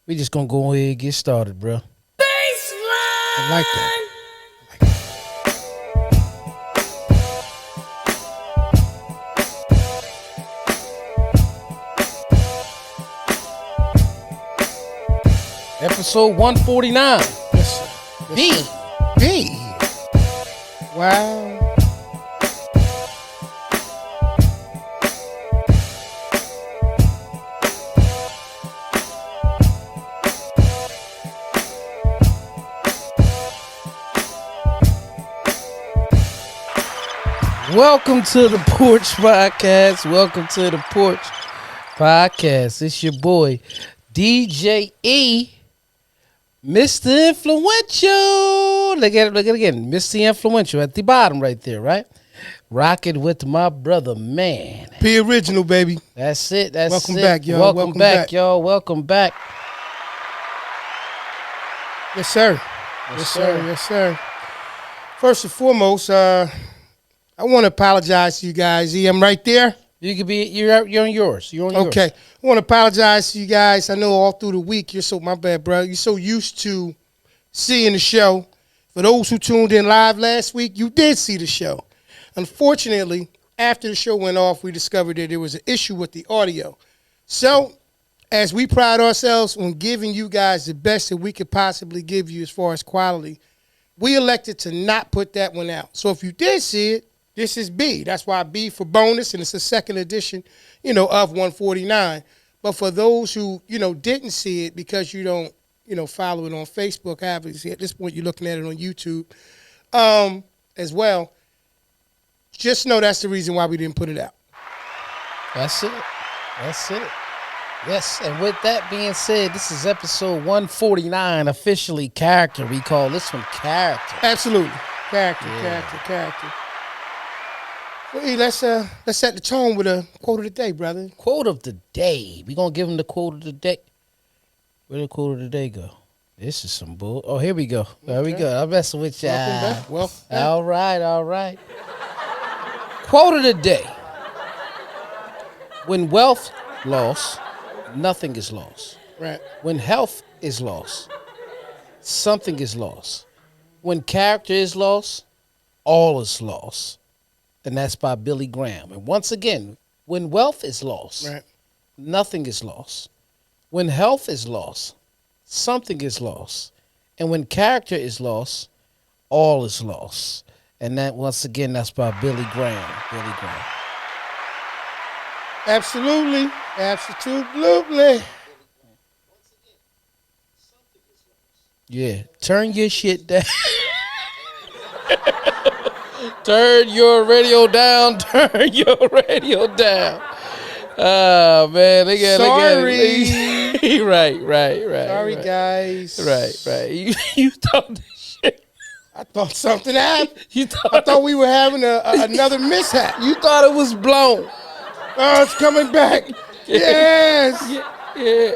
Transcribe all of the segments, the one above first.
We just gonna go ahead and get started, bro. I like that. Episode 149. Yes, sir. B. B. Wow. Welcome to the Porch Podcast. Welcome to the Porch Podcast. It's your boy, DJ E, Mr. Influential. Look at it again. Mr. Influential at the bottom right there, right? Rocking with my brother, man. P original, baby. That's it. That's Welcome it. back, y'all. Welcome back, y'all. Welcome back. Yes, sir. Yes, sir. Yes, sir. First and foremost, I want to apologize to you guys. I'm right there. You could be. You're on yours. You're on yours. Okay. I want to apologize to you guys. I know all through the week my bad, bro. You're so used to seeing the show. For those who tuned in live last week, you did see the show. Unfortunately, after the show went off, we discovered that there was an issue with the audio. So, as we pride ourselves on giving you guys the best that we could possibly give you as far as quality, we elected to not put that one out. So if you did see it, this is B. That's why B for bonus, and it's a second edition, of 149. But for those who, didn't see it because you don't, follow it on Facebook, obviously at this point you're looking at it on YouTube as well, just know that's the reason why we didn't put it out. That's it. That's it. Yes, and with that being said, this is episode 149, officially character. We call this one character. Absolutely. Character. Well, E, let's set the tone with a quote of the day, brother. Quote of the day. We're going to give him the quote of the day. Where did the quote of the day go? This is some bull. Oh, here we go. There we go. I'm messing with you. Welcome back. All right. Quote of the day. When wealth lost, nothing is lost. Right. When health is lost, something is lost. When character is lost, all is lost. And that's by Billy Graham. And once again, when wealth is lost, right, nothing is lost. When health is lost, something is lost. And when character is lost, all is lost. And that, once again, that's by Billy Graham. Billy Graham. Absolutely. Yeah. Turn your shit down. Turn your radio down. Oh, man. Sorry. Right. Sorry, guys. Right. You thought this shit. I thought something happened. I thought we were having another mishap. You thought it was blown. Oh, it's coming back. Yes. Yeah.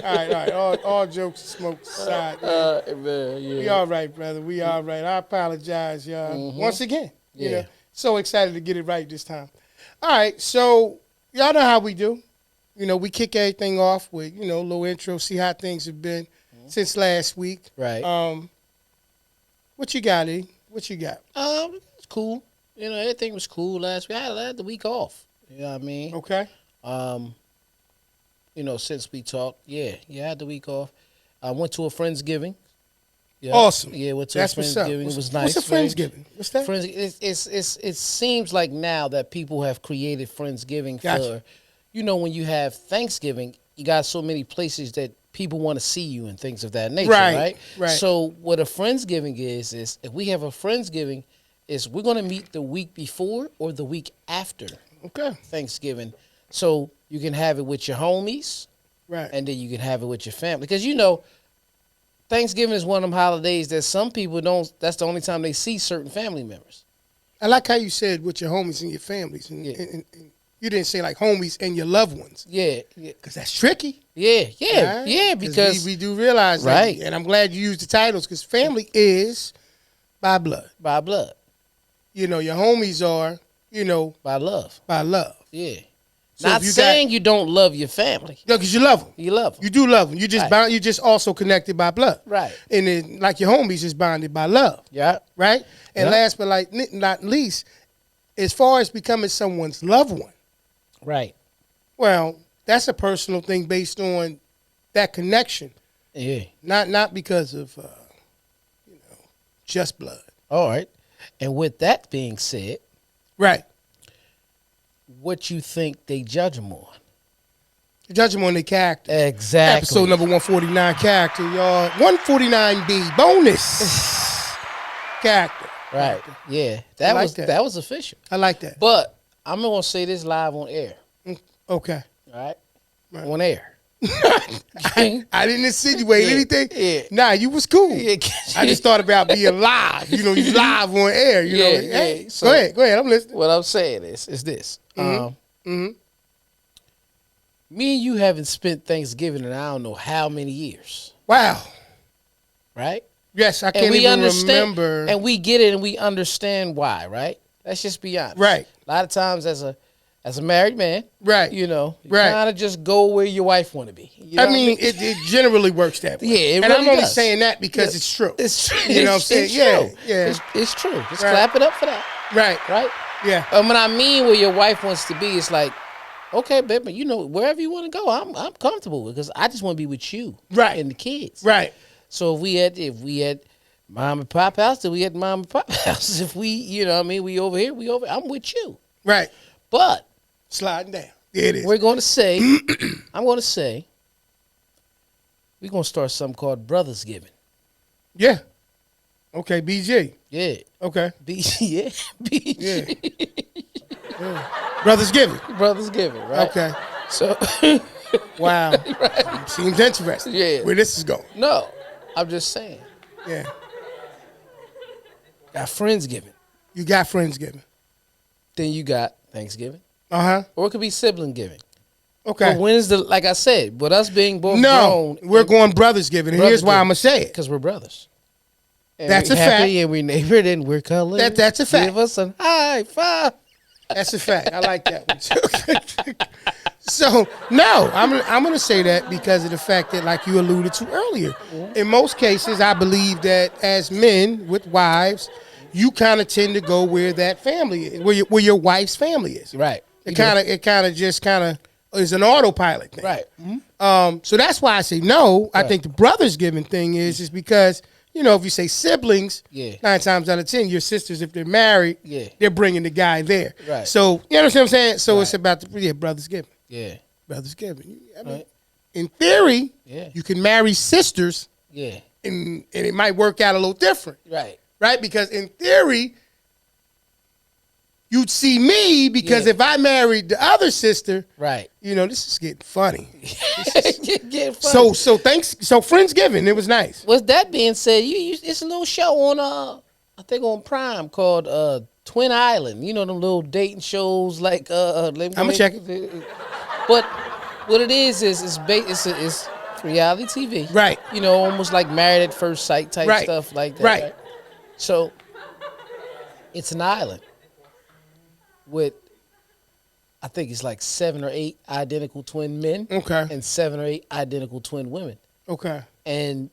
All right. All jokes and smoke aside. Man, yeah. We all right, brother. We all right. I apologize, y'all. Once again. Yeah. So excited to get it right this time. All right. So y'all know how we do. We kick everything off with, a little intro, see how things have been since last week. Right. What you got, E? What you got? It's cool. Everything was cool last week. I had the week off. You know what I mean? Okay. Since we talked, I had the week off. I went to a Friendsgiving. Yeah. Awesome. Yeah, went to That's a Friendsgiving. It was nice. What's a Friendsgiving? What's that? It seems like now that people have created Friendsgiving Gotcha. for, when you have Thanksgiving, you got so many places that people want to see you and things of that nature, Right. So what a Friendsgiving is if we have a Friendsgiving, is we're going to meet the week before or the week after Thanksgiving. So you can have it with your homies, right, and then you can have it with your family. Because, Thanksgiving is one of them holidays that some people don't, that's the only time they see certain family members. I like how you said with your homies and your families. And you didn't say like homies and your loved ones. Yeah. Because that's tricky. Yeah. Right? Yeah, because we do realize that. Right. And I'm glad you used the titles because family is by blood. By blood. Your homies are, by love. by love. Yeah. So Not saying you don't love your family. No, because you love them. You love them. You do love them. You just bound. You just also connected by blood. Right. And then, like your homies, just bonded by love. Yeah. Right. And last but not least, as far as becoming someone's loved one. Right. Well, that's a personal thing based on that connection. Yeah. Not because of just blood. All right. And with that being said, Right. what you think they judge them on? Judge them on their character. Exactly. Episode number 149, character, y'all. 149B, bonus. Character. Right. Yeah. That was official. I like that. But I'm gonna say this live on air. Okay. All right. On air. I didn't insinuate anything. Yeah. Nah, you was cool. Yeah. I just thought about being live. You live on air. You know. Hey, So, go ahead. I'm listening. What I'm saying is this. Me and you haven't spent Thanksgiving in I don't know how many years. Wow. Right? Yes, I can't even remember. And we get it and we understand why, right? Let's just be honest. Right. A lot of times as a married man, right. You right. kind of just go where your wife want to be. You know I mean, it generally works that way. Yeah, and really I'm only does. saying that because it's true. It's true. You know what I'm saying? Yeah. It's true. Just clap it up for that. Right? Yeah. When I mean where your wife wants to be, it's like, okay, baby, wherever you want to go, I'm comfortable because I just want to be with you, right, and the kids, right. So if we had mom and pop house, then we had mom and pop house. If we, we over here, I'm with you, right. But sliding down, it is. We're going to say, I'm going to say, we're going to start something called Brothers Giving. Yeah. Okay, BG. Yeah. Okay. BG. Yeah. BG. Yeah. Brothers Giving. Brothers Giving, right? Okay. So. Wow. Right. Seems interesting. Yeah. Where this is going. No, I'm just saying. Yeah. Got Friendsgiving. You got Friendsgiving. Then you got Thanksgiving. Uh-huh. Or it could be sibling giving. Okay. But when is like I said, with us being both grown. We're going Brothers Giving. And here's why I'm going to say it. Because we're brothers. And that's a fact. And we're neighbored and we're colored. That's a fact. Give us a high five. That's a fact. I like that one. So, no, I'm going to say that because of the fact that, like you alluded to earlier, in most cases, I believe that as men with wives, you kind of tend to go where that family is, where your wife's family is. Right. It kind of just is an autopilot thing. Right. Mm-hmm. So that's why I say no. I think the brothers giving thing is because, if you say siblings, 9 times out of 10, your sisters, if they're married, they're bringing the guy there. Right. So, you know what I'm saying? So it's about brothers giving. Yeah. Brothers giving. I mean, in theory, you can marry sisters. Yeah. And it might work out a little different. Right. Right? Because in theory, you'd see me because if I married the other sister, right? This is getting funny. Getting funny. So Friendsgiving, it was nice. With that being said, it's a little show on I think on Prime called Twin Island. You know them little dating shows like I'm gonna check it. But what it is it's reality TV, right? Almost like Married at First Sight type stuff like that, right? So it's an island with, I think it's like 7 or 8 identical twin men. Okay. And 7 or 8 identical twin women. Okay. And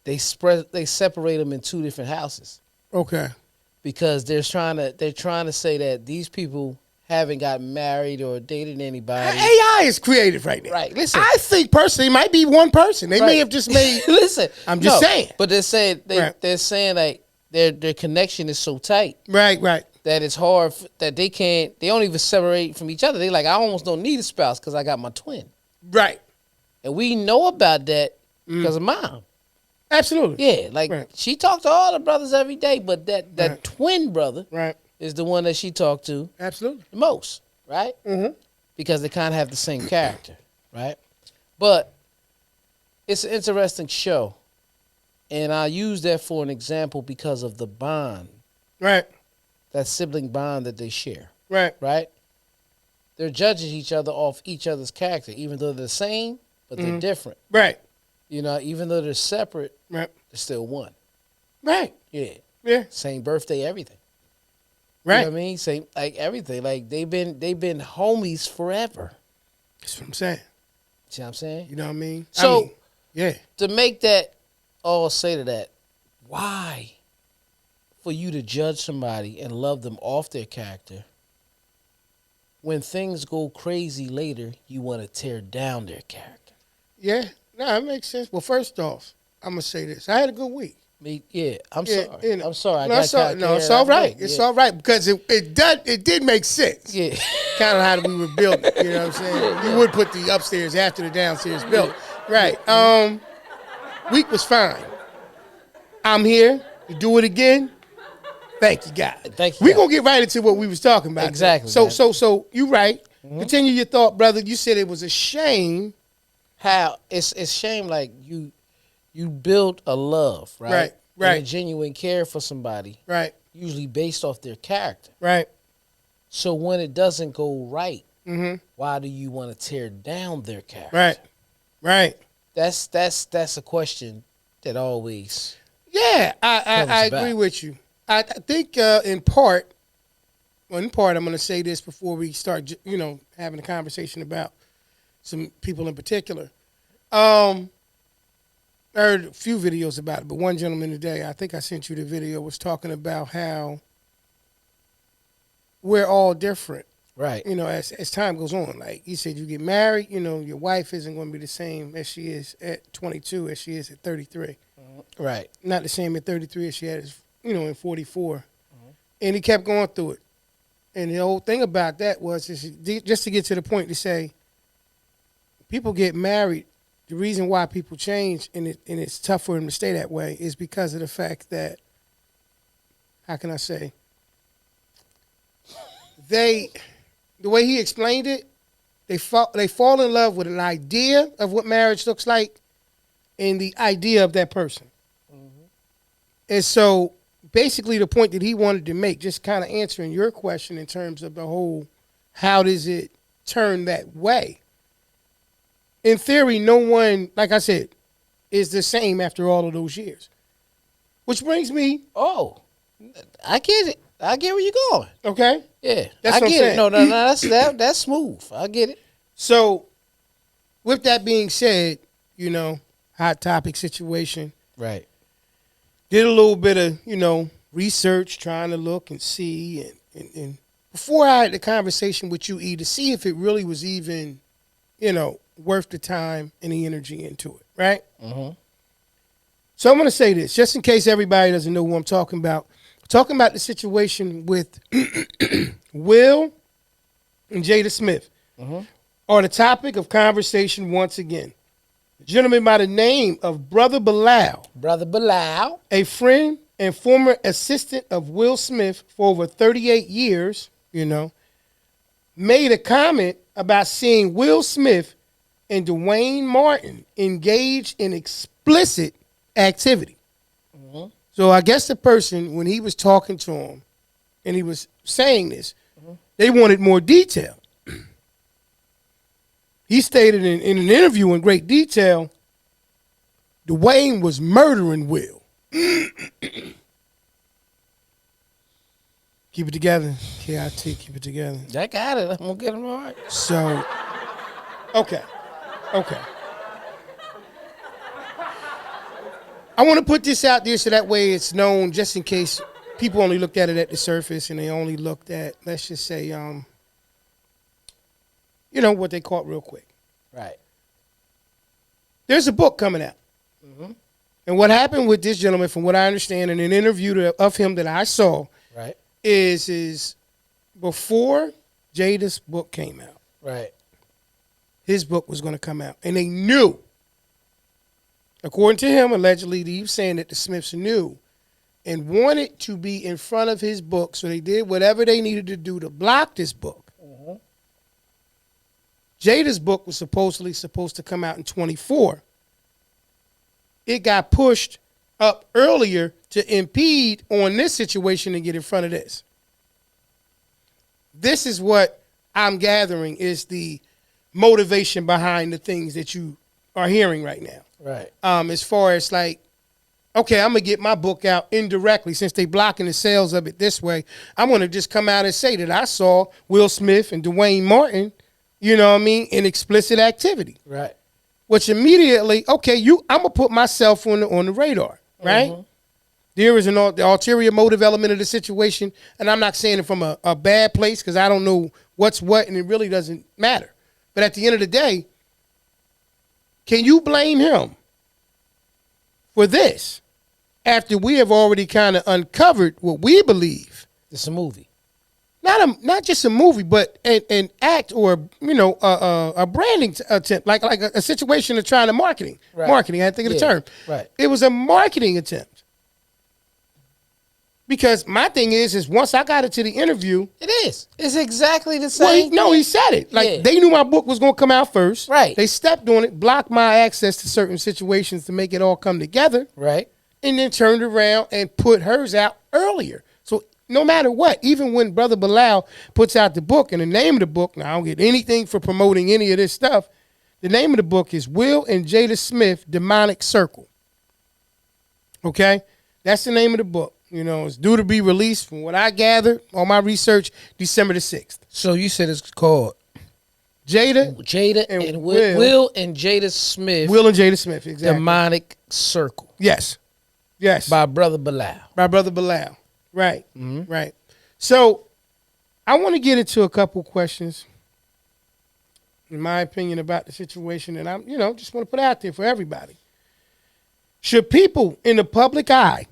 they separate them in 2 different houses. Okay. Because they're trying to say that these people haven't got married or dated anybody. AI is creative right now. Right. Listen. I think personally it might be one person. They may have just made listen. I'm just saying. But they're saying like their connection is so tight. Right. That it's hard that they don't even separate from each other. They like, I almost don't need a spouse because I got my twin. Right. And we know about that because of Mom. Absolutely. Yeah, like she talked to all the brothers every day, but that twin brother is the one that she talked to absolutely the most, right? Mm-hmm. Because they kind of have the same character, right? But it's an interesting show. And I use that for an example because of the bond. Right. That sibling bond that they share. Right. Right? They're judging each other off each other's character, even though they're the same, but they're different. Right. Even though they're separate, they're still one. Right. Yeah. Yeah. Same birthday, everything. Right. You know what I mean? Same like everything. Like they've been homies forever. That's what I'm saying. See what I'm saying? You know what I mean? So yeah. to make that all say to that, why for you to judge somebody and love them off their character, when things go crazy later, you want to tear down their character? Yeah. No, that makes sense. Well, first off, I'm gonna say this. I had a good week. I'm Yeah, sorry. you know. I'm sorry. No, it's all right. It's all right because it did make sense. Yeah. Kind of how we were building. You know what I'm saying? You would put the upstairs after the downstairs built. Right. Week was fine. I'm here to do it again. Thank you, God. Thank you. We're gonna get right into what we was talking about. Exactly. So you right. Mm-hmm. Continue your thought, brother. You said it was a shame. How it's shame like you build a love, right? Right. And a genuine care for somebody. Right. Usually based off their character. Right. So when it doesn't go right, mm-hmm. why do you want to tear down their character? Right. Right. That's a question that always. Yeah, I agree with you. I think in part, I'm going to say this before we start, having a conversation about some people in particular. I heard a few videos about it, but one gentleman today, I think I sent you the video, was talking about how we're all different. Right. As time goes on. Like he said, you get married, your wife isn't going to be the same as she is at 22 as she is at 33. Right. Not the same at 33 as she is, in 44. Mm-hmm. And he kept going through it. And the whole thing about that was just to get to the point to say, people get married. The reason why people change and it's tough for them to stay that way is because of the fact that, how can I say, the way he explained it, they fall in love with an idea of what marriage looks like and the idea of that person. Mm-hmm. And so basically the point that he wanted to make, just kind of answering your question in terms of the whole, how does it turn that way? In theory, no one, like I said, is the same after all of those years. Which brings me... Oh, I get it. I get where you're going. Okay? Yeah. That's I what I'm get saying. it. No, that's smooth. I get it. So, with that being said, hot topic situation. Right. Did a little bit of, research, trying to look and see. And before I had the conversation with you, E, to see if it really was even, worth the time and the energy into it, right? Mm-hmm. So I'm going to say this, just in case everybody doesn't know who I'm talking about. I'm talking about the situation with Will and Jada Smith are the topic of conversation once again. A gentleman by the name of Brother Bilal. Brother Bilal. A friend and former assistant of Will Smith for over 38 years, made a comment about seeing Will Smith and DuaneMartin engaged in explicit activity. Mm-hmm. So I guess the person, when he was talking to him and he was saying this, they wanted more detail. He stated in an interview in great detail, Dwayne was murdering Will. Keep it together. KIT, keep it together. I got it. I'm going to get him all right. So, okay. I want to put this out there so that way it's known, just in case people only looked at it at the surface and they only looked at, let's just say, what they caught real quick. Right. There's a book coming out. Mm-hmm. And what happened with this gentleman, from what I understand in an interview of him that I saw, right, is before Jada's book came out. Right. His book was going to come out. And they knew, according to him, allegedly, he was saying that the Smiths knew and wanted to be in front of his book, so they did whatever they needed to do to block this book. Mm-hmm. Jada's book was supposed to come out in 24. It got pushed up earlier to impede on this situation and get in front of this. This is what I'm gathering is the motivation behind the things that you are hearing right now. Right. As far as like okay, I'm going to get my book out indirectly since they blocking the sales of it this way. I'm going to just come out and say that I saw Willsmith and DuaneMartin, you know what I mean, in explicit activity. Right. Which immediately, okay, I'm going to put myself on the radar, right? Mm-hmm. There is the ulterior motive element of the situation, and I'm not saying it from a bad place because I don't know what's what, and it really doesn't matter. But at the end of the day, can you blame him for this after we have already kind of uncovered what we believe? It's a movie. Not just a movie, but an act or, a branding attempt, like a situation of trying to marketing. Right. Marketing, I think of the term. Right. It was a marketing attempt. Because my thing is once I got into the interview. It is. It's exactly the same. Well, he said it. Like, they knew my book was going to come out first. Right. They stepped on it, blocked my access to certain situations to make it all come together. Right. And then turned around and put hers out earlier. So no matter what, even when Brother Bilal puts out the book, and the name of the book, now I don't get anything for promoting any of this stuff, the name of the book is Will and Jada Smith, Demonic Circle. Okay? That's the name of the book. It's due to be released, from what I gathered on my research, December the 6th. So you said it's called Jada and Will and Jada Smith. Will and Jada Smith, exactly. Demonic Circle. Yes. By Brother Bilal. Right. Mm-hmm. Right. So I want to get into a couple questions, in my opinion, about the situation, and I'm, just want to put out there for everybody. Should people in the public eye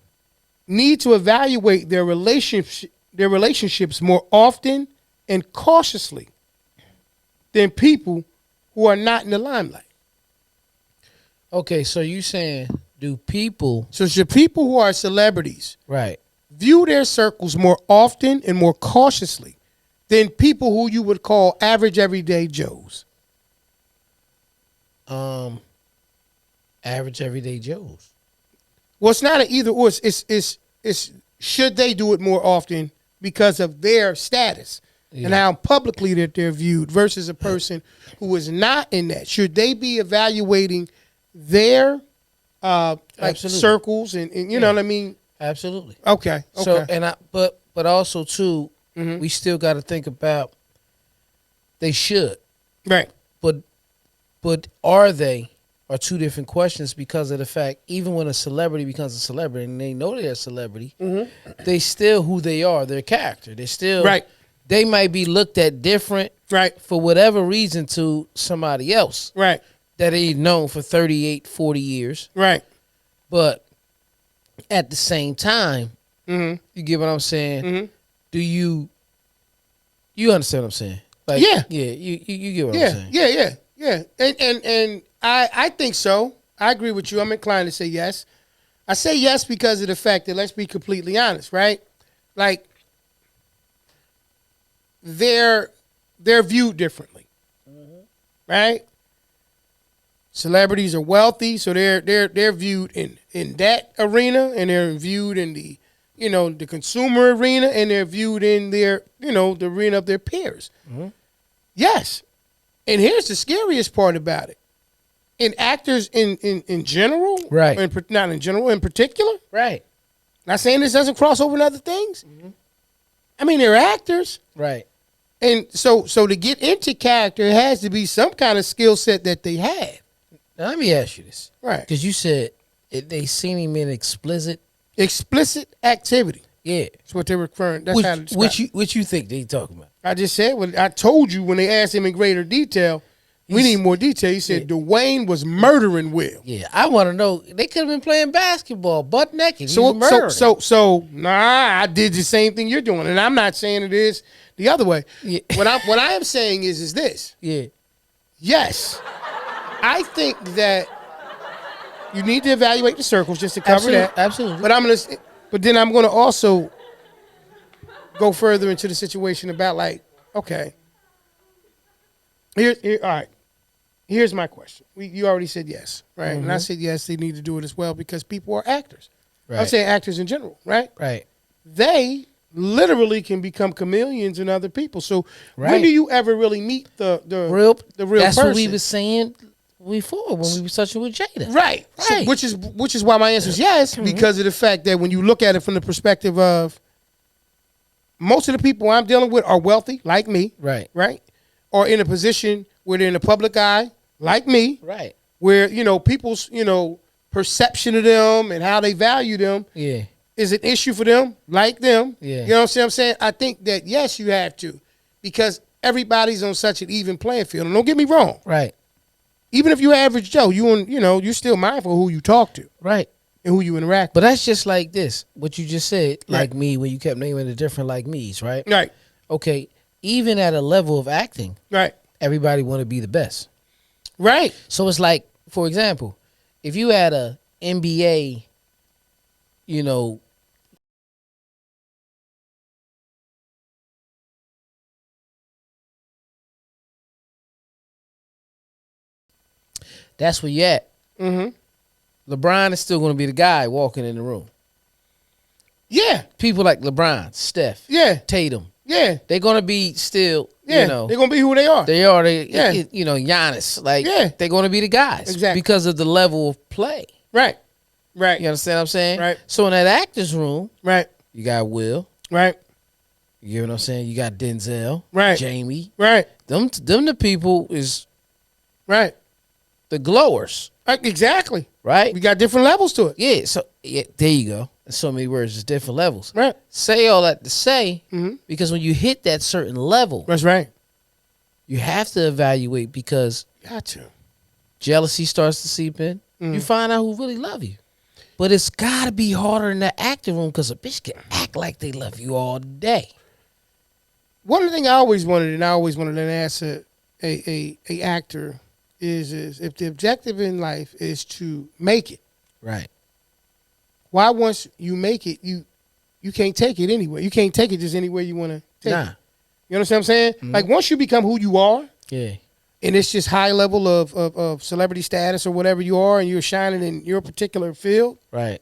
need to evaluate their relationships more often and cautiously than people who are not in the limelight? Okay, so you saying should people who are celebrities right view their circles more often and more cautiously than people who you would call average everyday Joes? Average everyday Joes. Well, it's not an either or. It's should they do it more often because of their status and how publicly that they're viewed versus a person who is not in that? Should they be evaluating their circles and you know what I mean? Absolutely. Okay. So but also too, we still got to think about they should. Right. But are two different questions because of the fact even when a celebrity becomes a celebrity and they know they're a celebrity, they still who they are, their character. They're still right. They might be looked at different for whatever reason to somebody else. Right. That ain't known for 38, 40 years. Right. But at the same time, you get what I'm saying? Do you understand what I'm saying? Like, you get what I'm saying. Yeah. And I think so. I agree with you. I'm inclined to say yes. I say yes because of the fact that, let's be completely honest, right? Like, they're viewed differently, right? Celebrities are wealthy, so they're viewed in that arena, and they're viewed in the the consumer arena, and they're viewed in their the arena of their peers. Yes, and here's the scariest part about it. In actors in general, right? Not in general, in particular, right? Not saying this doesn't cross over in other things. I mean, they're actors, right? And so to get into character, it has to be some kind of skill set that they have. Now, let me ask you this, right? Because you said they seen him in explicit activity. Yeah, that's what they're referring. That's how to describe. Which you think they talking about? I just said what I told you when they asked him in greater detail. We need more detail. He said Dwayne was murdering Will. Yeah, I want to know. They could have been playing basketball, butt naked. So I did the same thing you're doing, and I'm not saying it is the other way. Yeah. What I am saying is this. Yeah. Yes, I think that you need to evaluate the circles just to cover that. Absolutely. But then I'm gonna also go further into the situation about okay. All right. Here's my question. You already said yes, right? And I said yes, they need to do it as well because people are actors. Right. I'm saying actors in general, right? Right. They literally can become chameleons in other people. So when do you ever really meet the real that's person? What we was saying before when we were touching with Jada. Right. So, which is why my answer is yes, because of the fact that when you look at it from the perspective of most of the people I'm dealing with are wealthy, like me. Right. Right. Or in a position where they're in the public eye, like me. Right. Where, people's, perception of them and how they value them is an issue for them, like them. Yeah. You know what I'm saying? I think that, yes, you have to, because everybody's on such an even playing field. And don't get me wrong. Right. Even if you're average Joe, you're still mindful of who you talk to. Right. And who you interact with. But with. that's just like this, what you just said, like me, when you kept naming the different like me's, right? Right. Okay, even at a level of acting, right, everybody want to be the best. Right. So it's like, for example, if you had a NBA, that's where you at. Mm-hmm. LeBron is still going to be the guy walking in the room. Yeah. People like LeBron, Steph, Tatum. Yeah. They're going to be still, they're going to be who they are. They are. Giannis. Like, they're going to be the guys. Exactly. Because of the level of play. Right. Right. You understand what I'm saying? Right. So in that actor's room, right, you got Will. Right. You know what I'm saying? You got Denzel. Right. Jamie. Right. Them the people is right. The glowers. Exactly. Right? We got different levels to it. Yeah. So there you go. In so many words, it's different levels. Right. Say all that to say, because when you hit that certain level, that's right. You have to evaluate because got to. Jealousy starts to seep in. You find out who really love you. But it's got to be harder in the acting room because a bitch can act like they love you all day. One of the things I always wanted to ask a actor is if the objective in life is to make it. Right. Why once you make it, you can't take it anywhere. You can't take it just anywhere you want to take it. You understand what I'm saying? Like once you become who you are. Yeah. And it's just high level of celebrity status or whatever you are, and you're shining in your particular field. Right.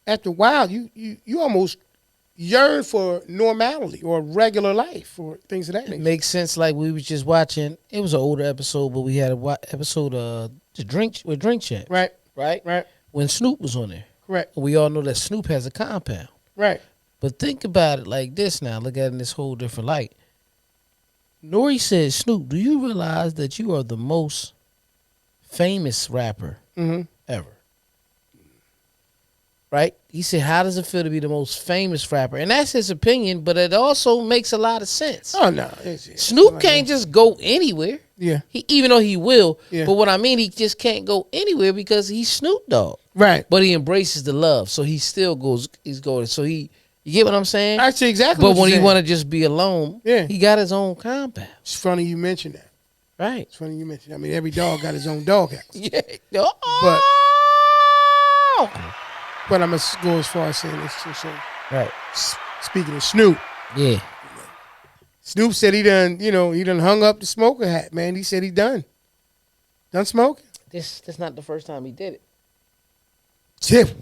After a while, you almost yearn for normality or regular life or things of that nature. It makes sense. Like we was just watching. It was an older episode, but we had an episode the drink chat. Right. Right. Right. When Snoop was on there. Correct. We all know that Snoop has a compound. Right. But think about it like this now. Look at it in this whole different light. Nori said, Snoop, do you realize that you are the most famous rapper ever? Right? He said, how does it feel to be the most famous rapper? And that's his opinion, but it also makes a lot of sense. Oh, no. Snoop can't just go anywhere. Yeah. Even though he will. Yeah. But what I mean, he just can't go anywhere because he's Snoop Dogg. Right. But he embraces the love. So he still he's going. So you get what I'm saying? Actually, exactly. But when he want to just be alone, he got his own compound. It's funny you mentioned that. Right. It's funny you mentioned that. I mean, every dog got his own doghouse. Yeah. But I'm going to go as far as saying this too. So, right. Speaking of Snoop. Yeah. Snoop said he done hung up the smoker hat, man. He said he done. Done smoking. That's not the first time he did it.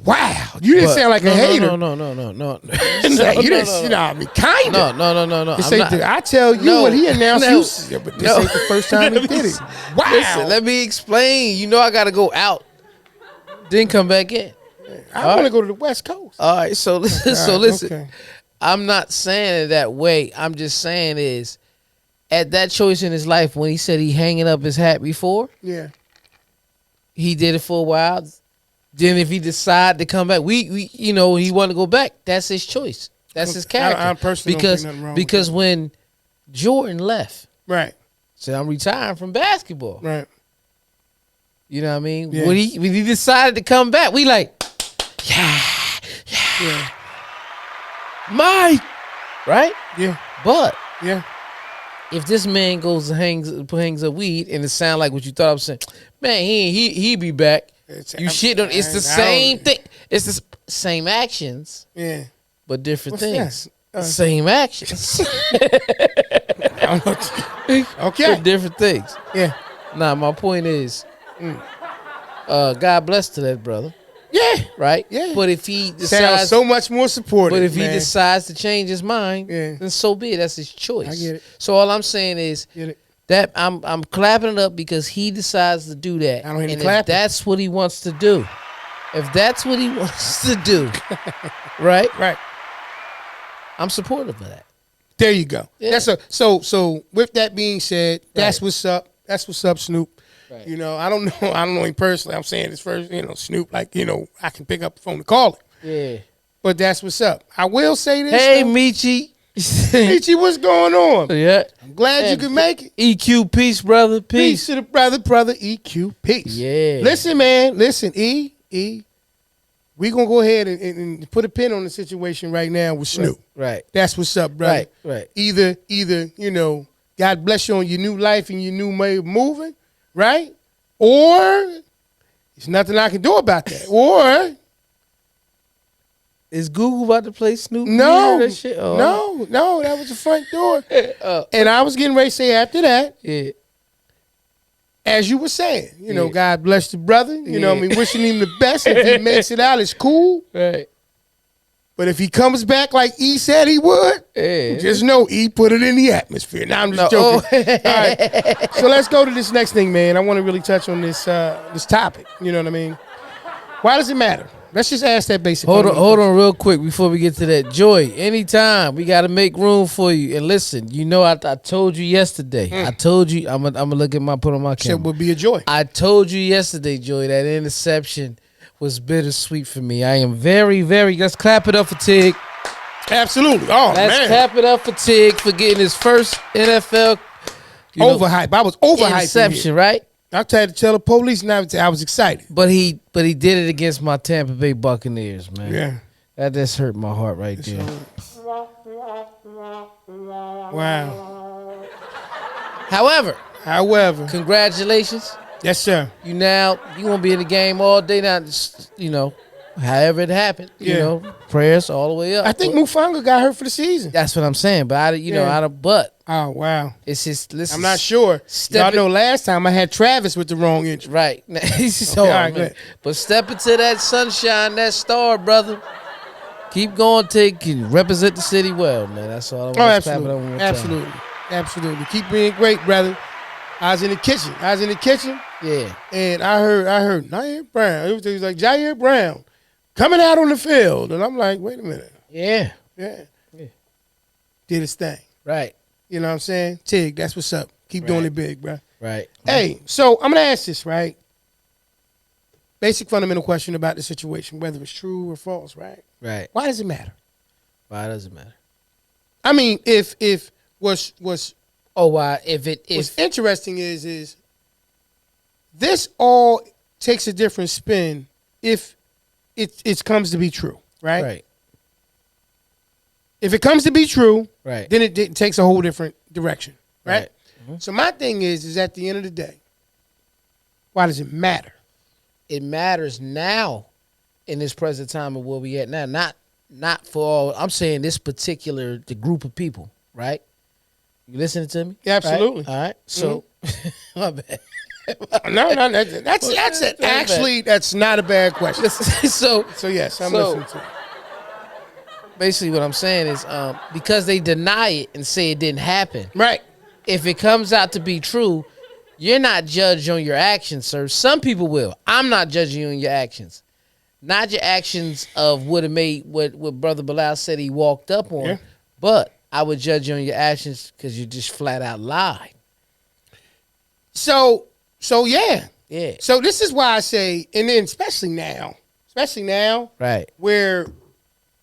Wow, you didn't sound like a hater. No. You didn't, I mean, kind of. No. I tell you what he announced. But this ain't the first time he did it. Wow. Listen, let me explain. You know I got to go out, then come back in. I want to go to the West Coast. All right, so listen. Okay. I'm not saying it that way. I'm just saying is, at that choice in his life when he said he hanging up his hat before. Yeah. He did it for a while. Then if he decide to come back, he want to go back. That's his choice. That's his character. I personally don't think nothing wrong because with that. when Jordan left, right, said I'm retiring from basketball. Right. You know what I mean? Yeah. When he decided to come back, we like, yeah. Mike, right? Yeah. But yeah, if this man goes and hangs up weed and it sound like what you thought I was saying, man, he be back. You shit on. It's the same thing. It's the same actions. Yeah. But different What's things. Same actions. Okay. But different things. Yeah. Nah, my point is, God bless to that brother. Yeah. Right? Yeah. But if he decides sounds so much more supportive. But if man. he decides to change his mind, yeah. then so be it. That's his choice. I get it. So all I'm saying is, get it. That I'm clapping it up because he decides to do that. I don't hear and the clapping. if that's what he wants to do, right? Right. I'm supportive of that. There you go. Yeah. So with that being said, that's Right. what's up. That's what's up, Snoop. Right. You know, I don't know him personally. I'm saying this first, Snoop, like, I can pick up the phone and call him. Yeah. But that's what's up. I will say this. Hey, though. Michi. Michi, what's going on? Yeah. I'm glad you could make it. EQ, peace, brother. Peace to the brother, EQ, peace. Yeah. Listen, man. Listen, E. We gonna go ahead and put a pin on the situation right now with Snoop. Right. That's what's up, brother. Right. Either, God bless you on your new life and your new way of moving, right? Or there's nothing I can do about that. Or Is Google about to play Snoop? no, That shit? Oh. no, that was the front door. And I was getting ready to say after that, Yeah. as you were saying, Yeah. God bless the brother. Yeah. Wishing him the best. If he makes it out, it's cool. Right. But if he comes back like E said he would, Yeah. just know E put it in the atmosphere. Now I'm just No, joking. All right. So let's go to this next thing, man. I want to really touch on this topic. You know what I mean? Why does it matter? Let's just ask that basic. Hold on real quick before we get to that. Joy, anytime we got to make room for you. And listen, I told you yesterday. I told you, I'm gonna look at put on my camera. It would be a joy. I told you yesterday, Joy, that interception was bittersweet for me. I am very, very, let's clap it up for Tig. Absolutely. Oh, Let's man. clap it up for Tig for getting his first NFL Overhype. I was overhyped. interception, right? I tried to tell the police and I was excited. But he did it against my Tampa Bay Buccaneers, man. Yeah. That just hurt my heart right there. Wow. However, congratulations. Yes, sir. You gonna be in the game all day now. However it happened. Yeah. Prayers all the way up. I think Mufanga got hurt for the season. That's what I'm saying. But but Oh, wow. it's just listen. I'm not sure. Step Y'all know last time I had Travis with the wrong injury. Right. all right, go ahead. But step into that sunshine, that star, brother. Keep going, represent the city well, man. That's all I want to absolutely. clap it on one time. Absolutely. Keep being great, brother. I was in the kitchen. Yeah. And I heard Jair Brown. It was like Jair Brown coming out on the field. And I'm like, wait a minute. Yeah. Yeah. Yeah. Did his thing. Right. You know what I'm saying? Tig, that's what's up. Keep doing it big, bro. Right. Hey, so I'm going to ask this, right? Basic fundamental question about the situation, whether it's true or false, right? Right. Why does it matter? Why does it matter? I mean, if what's interesting is this all takes a different spin if it comes to be true, right? Right. If it comes to be true, Right. then it takes a whole different direction, right? Right. Mm-hmm. So my thing is at the end of the day, why does it matter? It matters now in this present time of where we at now. Not for all. I'm saying this the group of people, right? You listening to me? Yeah, absolutely. Right? All right. So, my bad. No, that's it. Actually, that's not a bad question. so yes, I'm listening to it. Basically, what I'm saying is because they deny it and say it didn't happen. Right. If it comes out to be true, you're not judged on your actions, sir. Some people will. I'm not judging you on your actions. Not your actions of what Brother Bilal said he walked up on, but I would judge you on your actions because you just flat out lied. So yeah. Yeah. So this is why I say, and then especially now, right, where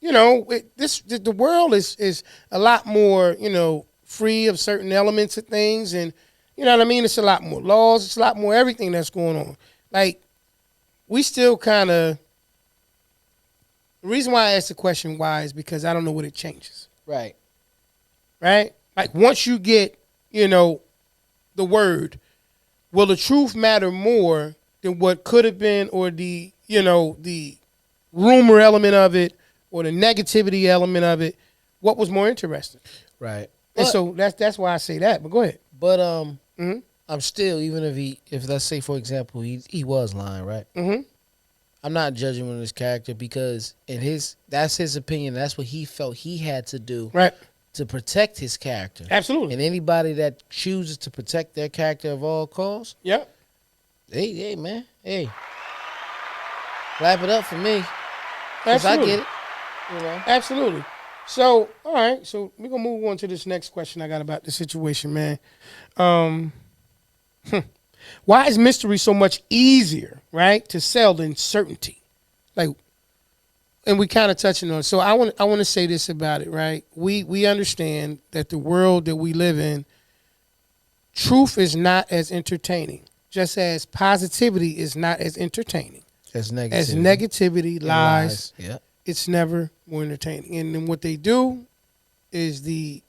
the world is a lot more free of certain elements of things, and you know what I mean. It's a lot more laws. It's a lot more everything that's going on. Like we still kind of. The reason why I asked the question why is because I don't know what it changes. right. Right? Like once you get, the word, will the truth matter more than what could have been or the rumor element of it or the negativity element of it? What was more interesting? Right. And so that's why I say that. But go ahead. But I'm still, even if let's say for example he was lying, right? Mm-hmm. I'm not judging him on his character because that's his opinion. That's what he felt he had to do. Right. to protect his character. Absolutely. And anybody that chooses to protect their character of all costs, Yep. hey, man, hey, clap it up for me. 'Cause I Absolutely. get it. You know? Absolutely. So, all right. So we're gonna move on to this next question I got about the situation, man. Why is mystery so much easier, right, to sell than certainty? Like, and we kind of touching on it. So I want to say this about it, right? We understand that the world that we live in, truth is not as entertaining, just as positivity is not as entertaining. As negativity. As negativity, lies. Yeah. It's never more entertaining. And then what they do is the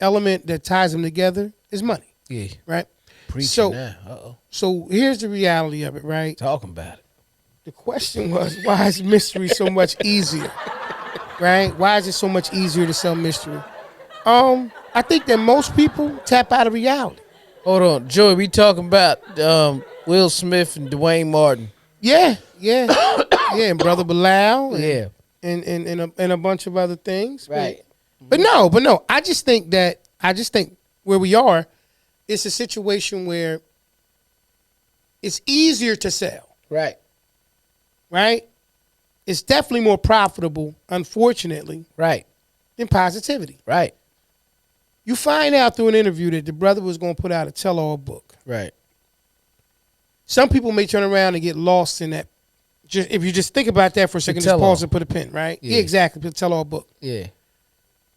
element that ties them together is money. Yeah. Right? Preaching So- now. Uh-oh. So here's the reality of it, right? Talking about it. The question was, why is mystery so much easier? Right? Why is it so much easier to sell mystery? I think that most people tap out of reality. Hold on. Joey, we talking about Willsmith and DuaneMartin. Yeah. And Brother Bilal. And, Yeah. and a bunch of other things. Right. But no. I just think where we are, it's a situation where it's easier to sell, Right. right? It's definitely more profitable, unfortunately, Right. than positivity. Right. You find out through an interview that the brother was going to put out a tell-all book. Right. Some people may turn around and get lost in that. If you just think about that for a second, just tell-all. pause and put a pin, right? Yeah. Yeah, exactly. The tell-all book. Yeah.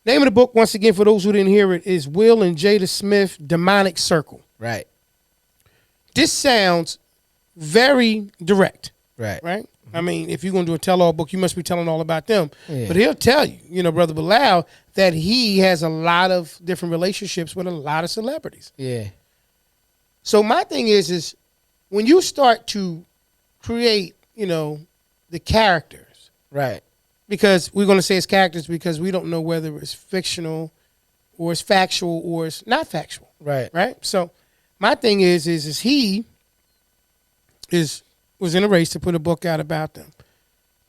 Name of the book, once again, for those who didn't hear it, is Will and Jada Smith, Demonic Circle. Right. This sounds very direct, Right. right? I mean, if you're going to do a tell-all book, you must be telling all about them. Yeah. But he'll tell you, Brother Bilal, that he has a lot of different relationships with a lot of celebrities. Yeah. So my thing is when you start to create, the characters, Right. because we're going to say it's characters because we don't know whether it's fictional or it's factual or it's not factual. Right. Right? So my thing is he was in a race to put a book out about them.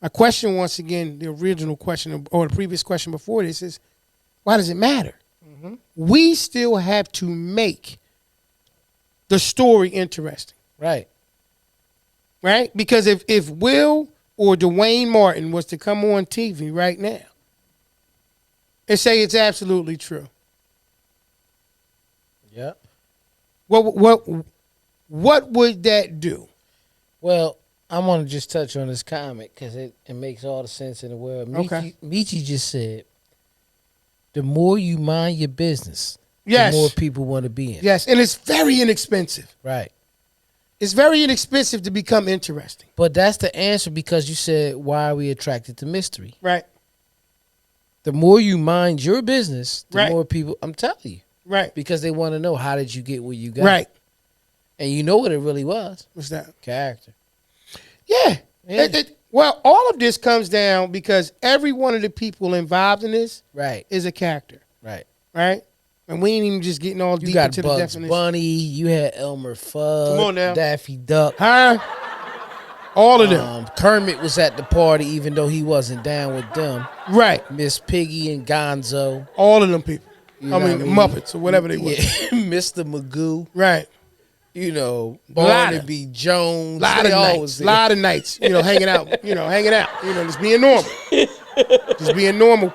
My question, once again, the original question or the previous question before this is, why does it matter? Mm-hmm. We still have to make the story interesting. Right. Right? Because if Will or DuaneMartin was to come on TV right now and say it's absolutely true, Yep. what would that do? Well, I want to just touch on this comment because it makes all the sense in the world. Okay. Michi just said, the more you mind your business, Yes. the more people want to be in. Yes, and it's very inexpensive. Right. It's very inexpensive to become interesting. But that's the answer because you said, why are we attracted to mystery? Right. The more you mind your business, the Right. more people, I'm telling you, Right. because they want to know, how did you get where you got? Right. And you know what it really was? What's that? Character. Yeah. Yeah. Well, all of this comes down because every one of the people involved in this Right. is a character. Right. Right? And we ain't even just getting all You deep got into the Bugs definition. Bunny. You had Elmer Fudd. Come on now. Daffy Duck. Huh? All of them. Kermit was at the party even though he wasn't down with them. Right. Miss Piggy and Gonzo. All of them people. You know what I mean? Muppets or whatever they were. Yeah. Mr. Magoo. Right. Barnaby Jones. Lot of nights. Hanging out. Just being normal. Just being normal,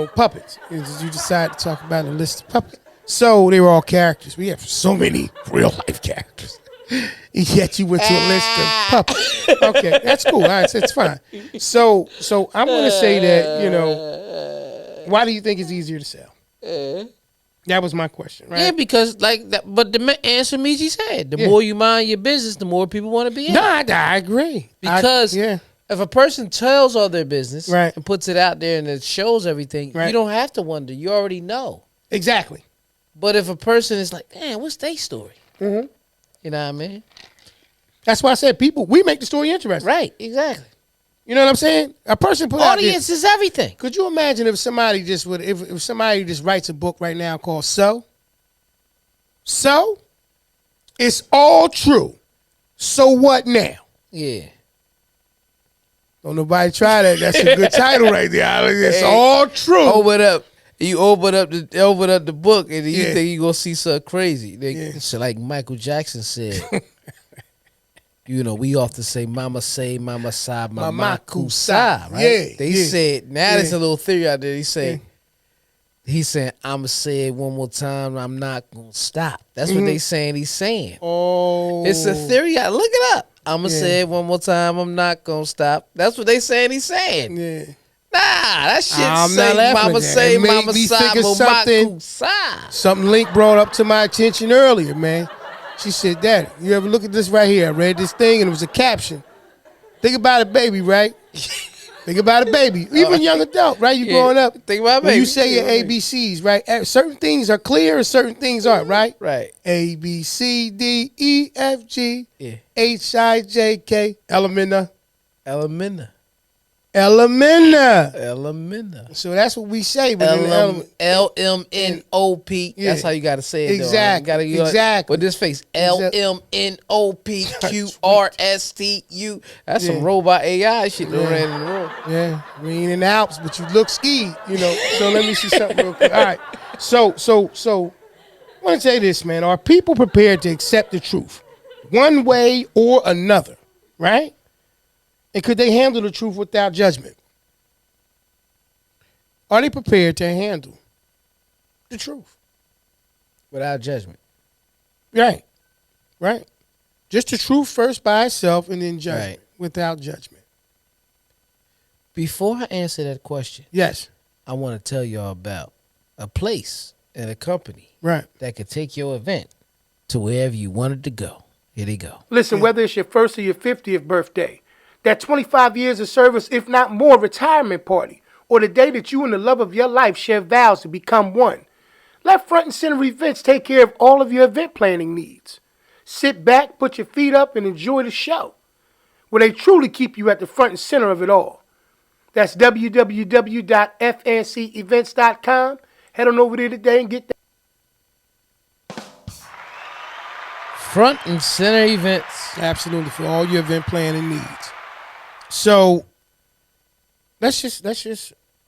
puppets. You decide to talk about a list of puppets. So they were all characters. We have so many real life characters. Yet you went to a list of puppets. Okay, that's cool. All right, so it's fine. So I'm going to say that, why do you think it's easier to sell? That was my question, right? Yeah, because like that. But the answer Michi said, the more you mind your business, the more people want to be in. No, I agree. Because if a person tells all their business Right. and puts it out there and it shows everything, Right. you don't have to wonder. You already know. Exactly. But if a person is like, man, what's their story? Mm-hmm. You know what I mean? That's why I said we make the story interesting. Right, exactly. You know what I'm saying? A person put out there. Audience is everything. Could you imagine if somebody just if somebody just writes a book right now called So? It's all true. So what now? Yeah. Don't nobody try that. That's a good title right there. It's all true. Oh, what up? You open up the book, and you Yeah. think you gonna see something crazy. Yeah. It's like Michael Jackson said. We often say "Mama say, Mama sa, Mama kusa," right? Yeah, They yeah, said now there's a little theory out there. He's saying I'ma say it one more time. I'm not gonna stop. That's what they saying. He's saying. Oh, It's a theory. Look it up. I'ma Yeah. say it one more time. I'm not gonna stop. That's what they saying. He's saying. Yeah. Nah, that shit I'm say not laughing Mama at that. say It made Mama me sa, think of Mama something. kusa. Something Link brought up to my attention earlier, man. She said, "Daddy, you ever look at this right here? I read this thing and it was a caption. Think about it, baby, right? Think about it, baby. Even young adult, right? You growing up. Think about it, When baby. you say your ABCs, right? Certain things are clear and certain things aren't, right? Right. A, B, C, D, E, F, G, Yeah. H, I, J, K, Elementa. Elementa. So that's what we say. But in the element. LMNOP. Yeah. That's how you got to say it. Exactly. Though. You gotta, Exactly. With this face, LMNOPQRSTU. That's some Yeah. robot AI shit that ran in the room. Yeah, we ain't in the Alps, but you look skied, So let me see something real quick. All right. So I want to say this, man. Are people prepared to accept the truth, one way or another, right? And could they handle the truth without judgment? Are they prepared to handle the truth? Without judgment. Right. Right. Just the truth first by itself and then judgment. Right. Without judgment. Before I answer that question, Yes. I want to tell y'all about a place and a company Right. that could take your event to wherever you wanted to go. Here they go. Listen, whether it's your first or your 50th birthday, that 25 years of service, if not more, retirement party, or the day that you and the love of your life share vows to become one, let Front and Center Events take care of all of your event planning needs. Sit back, put your feet up, and enjoy the show, where they truly keep you at the front and center of it all. That's www.fncevents.com. Head on over there today and get that. Front and Center Events. Absolutely, for all your event planning needs. So let's just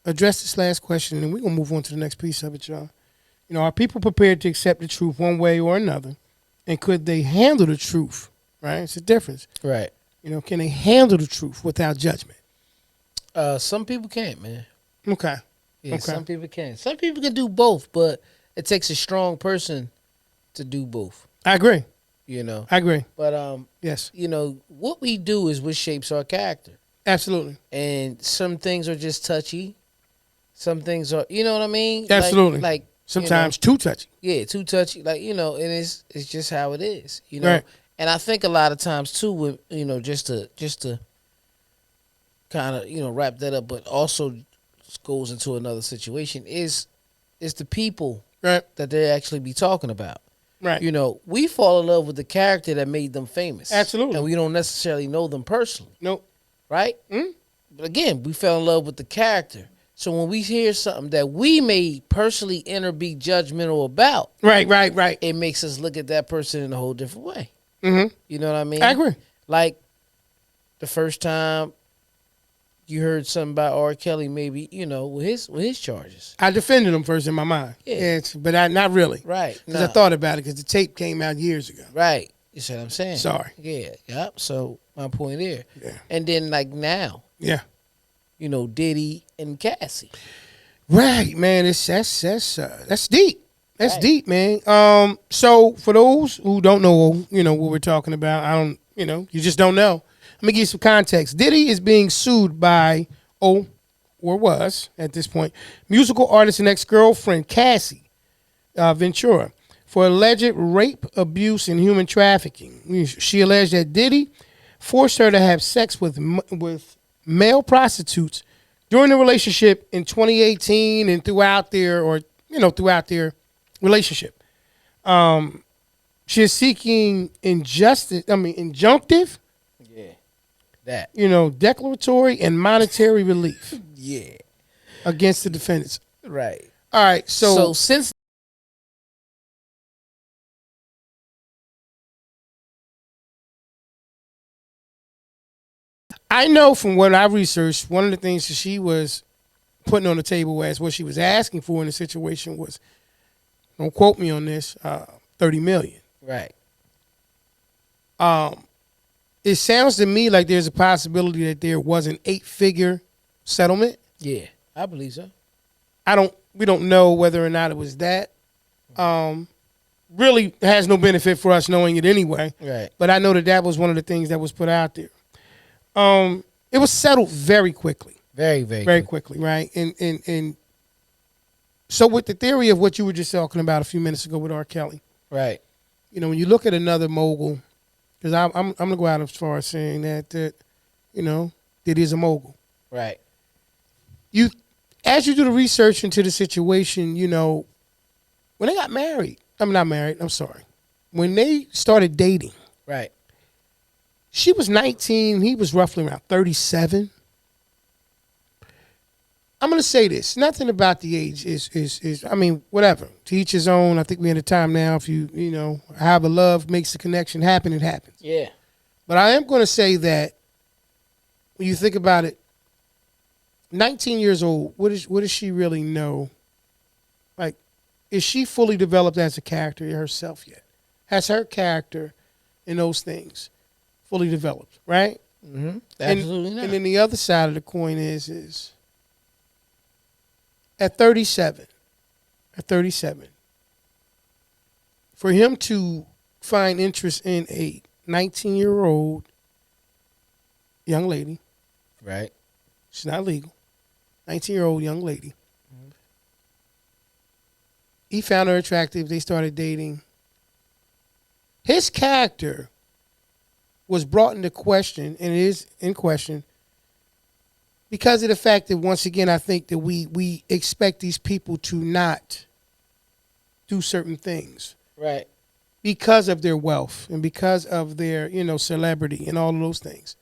address this last question, and we're gonna move on to the next piece of it, y'all. Are people prepared to accept the truth one way or another, and could they handle the truth? Right, it's a difference. Right. Can they handle the truth without judgment? Some people can't, man. Okay. Yeah, Okay. some people can. Some people can do both, but it takes a strong person to do both. I agree. I agree. But Yes. What we do is what shapes our character. Absolutely. And some things are just touchy. Some things are, you know what I mean? Absolutely. Like Sometimes too touchy. yeah, too touchy. And it's just how it is. Right. And I think a lot of times too, with just to kind of wrap that up, but also goes into another situation is the people Right. that they actually be talking about. Right. We fall in love with the character that made them famous. Absolutely. And we don't necessarily know them personally, Nope. right? Mm. But again, we fell in love with the character. So when we hear something that we may personally be judgmental about, Right. it makes us look at that person in a whole different way. Mm-hmm. You know what I mean? I agree. Like the first time you heard something about R. Kelly, maybe with his charges. I defended him first in my mind. Yeah. But not really. Right. Because I thought about it because the tape came out years ago. Right. You see what I'm saying? Sorry. Yeah. Yep. So my point there. Yeah. And then now, Yeah. Diddy and Cassie. Right, man. That's deep. That's Right. deep, man. So for those who don't know, what we're talking about, you just don't know. Let me give you some context. Diddy is being sued by, or was at this point, musical artist and ex-girlfriend Cassie Ventura for alleged rape, abuse, and human trafficking. She alleged that Diddy forced her to have sex with male prostitutes during the relationship in 2018 and throughout their relationship. She is seeking injunctive, Yeah. That. declaratory and monetary relief Yeah. against the defendants. Right. All right, So since I know from what I researched, one of the things that she was putting on the table as what she was asking for in the situation was, don't quote me on this, $30 million. Right. It sounds to me like there's a possibility that there was an 8-figure settlement. Yeah, I believe so. We don't know whether or not it was that. Really has no benefit for us knowing it anyway. Right. But I know that was one of the things that was put out there. It was settled very quickly. Very quickly, right? And so with the theory of what you were just talking about a few minutes ago with R. Kelly. Right. You know, when you look at another mogul, because I'm going to go out as far as saying that you know, Diddy is a mogul. Right. As you do the research into the situation, you know, when they got married, I'm not married, I'm sorry. When they started dating. Right. She was 19, he was roughly around 37. I'm going to say this. Nothing about the age is I mean, whatever. To each his own. I think we're in a time now, if you know, have a love makes the connection happen, it happens. Yeah. But I am going to say that when you think about it, 19 years old, what does she really know? Like, is she fully developed as a character herself yet? Has her character and those things fully developed, right? Mm-hmm. Absolutely not. And then the other side of the coin is at 37, for him to find interest in a 19-year-old young lady, right? She's not legal, 19-year-old young lady. Mm-hmm. He found her attractive. They started dating. His character was brought into question, and it is in question, because of the fact that, once again, I think that we expect these people to not do certain things. Right. Because of their wealth and because of their, you know, celebrity and all of those things.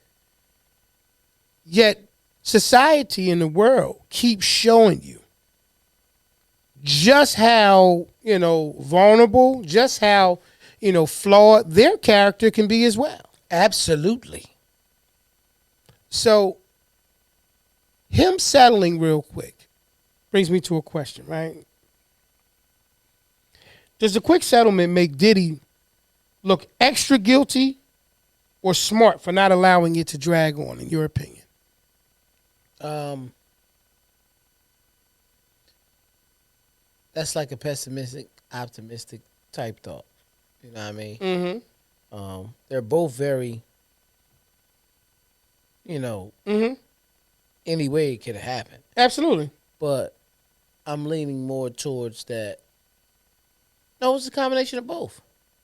Yet society and the world keeps showing you just how, you know, vulnerable, just how, you know, flawed their character can be as well. Absolutely. So him settling real quick brings me to a question, right? Does the quick settlement make Diddy look extra guilty or smart for not allowing it to drag on, in your opinion? That's like a pessimistic, optimistic type thought. You know what I mean? Mm-hmm. They're both very, you know, any way it could happen. Absolutely. But I'm leaning more towards that. No, it's a combination of both.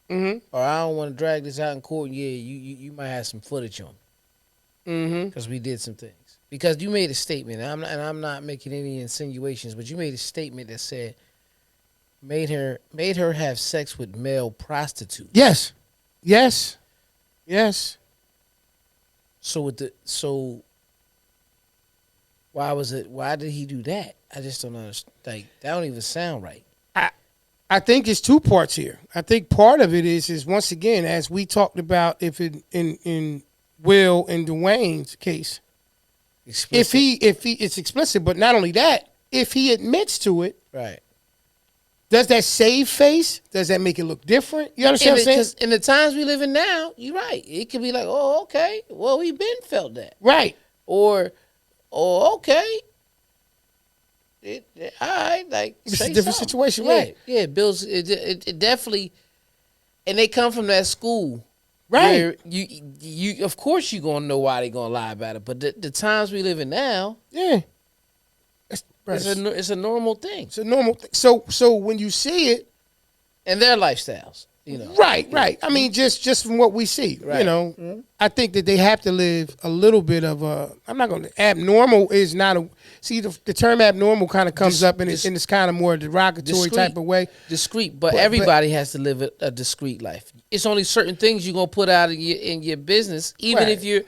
Mm-hmm. Or I don't want to drag this out in court. And yeah, you might have some footage on me. Mm-hmm. Because we did some things. Because you made a statement, and I'm not making any insinuations, but you made a statement that said made her have sex with male prostitutes. Yes. Yes. Yes. So why did he do that? I just don't understand. Like, that don't even sound right. I think it's two parts here. I think part of it is once again, as we talked about, if in Will and Dwayne's case, Explicit. if he it's explicit, but not only that, if he admits to it, Right. does that save face? Does that make it look different? You understand what I'm saying? Because in the times we live in now, you're right. It could be like, oh, okay, well, we been felt that. Right. Or, oh, okay. All right, like, It's a say different something. situation, Yeah, right? yeah, Bill's it definitely, and they come from that school, Right. where you of course you gonna know why they gonna lie about it, but the times we live in now, Yeah. it's a normal thing, It's a normal thing. So when you see it, and their lifestyles, you know. right. I mean, just from what we see, Right. you know, I think that they have to live a little bit of a. I'm not going to. Abnormal is not a. See, the term abnormal kind of comes up, and it's kind of more derogatory Discreet. type of way. Discreet, but everybody has to live a discreet life. It's only certain things you're gonna put out in your business, even Right. if you're.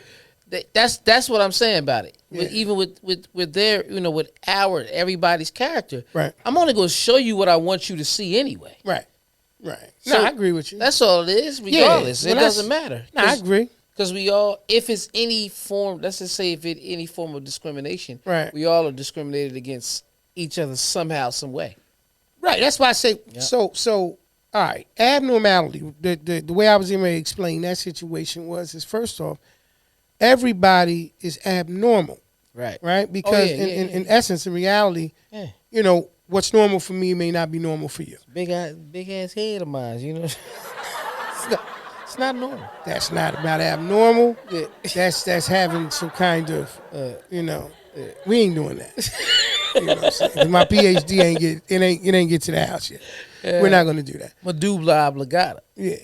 That's what I'm saying about it. Yeah. Even with their, you know, with everybody's character. Right. I'm only gonna show you what I want you to see anyway. Right. No, So I agree with you. That's all it is. Regardless, well, it doesn't matter. No, I agree. Because we all, if it's any form, let's just say if it's any form of discrimination, Right. we all are discriminated against each other somehow, some way. Right. That's why I say so. All right. Abnormality. The way I was going to explain that situation is first off, everybody is abnormal. Right. Right. Because in essence, in reality, you know, what's normal for me may not be normal for you. Big ass head of mine, you know. It's not normal. That's not about abnormal. Yeah. That's having some kind of, we ain't doing that. You know what I'm saying? My PhD ain't get to the house yet. We're not gonna do that. Medulla oblongata. Yeah,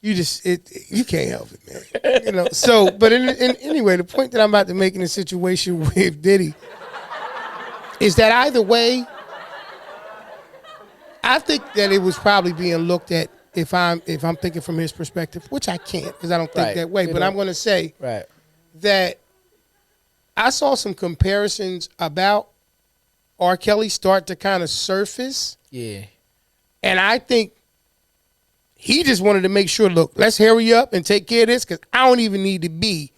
you can't help it, man. You know. So, but anyway, the point that I'm about to make in the situation with Diddy is that either way, I think that it was probably being looked at if I'm thinking from his perspective, which I can't because I don't think that way. But I'm gonna say that I saw some comparisons about R. Kelly start to kind of surface. Yeah. And I think he just wanted to make sure, look, let's hurry up and take care of this because I don't even need to be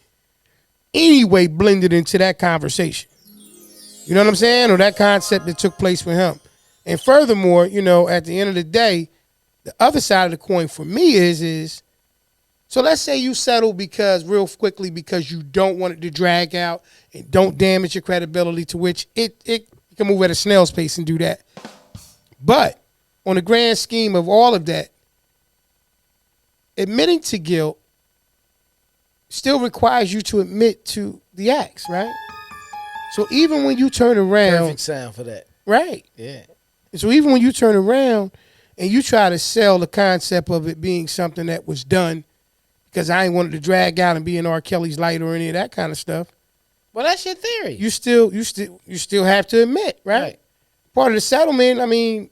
anyway blended into that conversation. You know what I'm saying? Or that concept that took place with him. And furthermore, you know, at the end of the day, the other side of the coin for me is so let's say you settle because you don't want it to drag out and don't damage your credibility, to which it you can move at a snail's pace and do that. But on the grand scheme of all of that, admitting to guilt still requires you to admit to the acts, right? So even when you turn around, Perfect sound for that. Right. Yeah. And so even when you turn around and you try to sell the concept of it being something that was done because I ain't wanted to drag out and be in R. Kelly's light or any of that kind of stuff. Well, that's your theory. You still have to admit, right? Part of the settlement, I mean,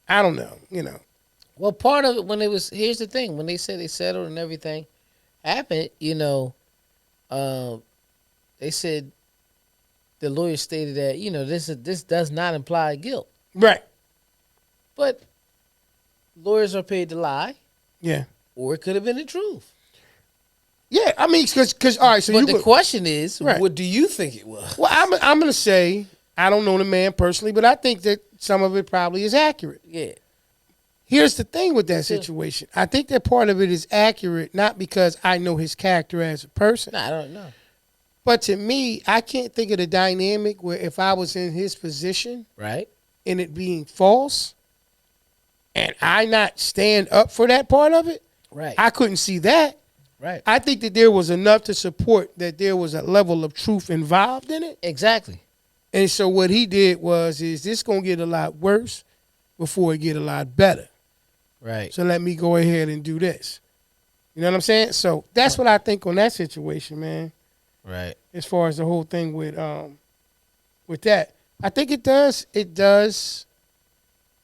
I don't know, you know. Well, part of it here's the thing, when they said they settled and everything happened, you know, they said the lawyer stated that, you know, this does not imply guilt. Right. But lawyers are paid to lie. Yeah. Or it could have been the truth. Yeah, I mean, because all right, so but the question is, what do you think it was? Well, I'm going to say, I don't know the man personally, but I think that some of it probably is accurate. Yeah. Here's the thing with that situation. I think that part of it is accurate, not because I know his character as a person. No, I don't know. But to me, I can't think of the dynamic where if I was in his position, right, and it being false, and I not stand up for that part of it, right, I couldn't see that. Right. I think that there was enough to support that there was a level of truth involved in it. Exactly. And so what he did is this going to get a lot worse before it get a lot better. Right. So let me go ahead and do this. You know what I'm saying? So that's what I think on that situation, man. Right. As far as the whole thing with that. I think it does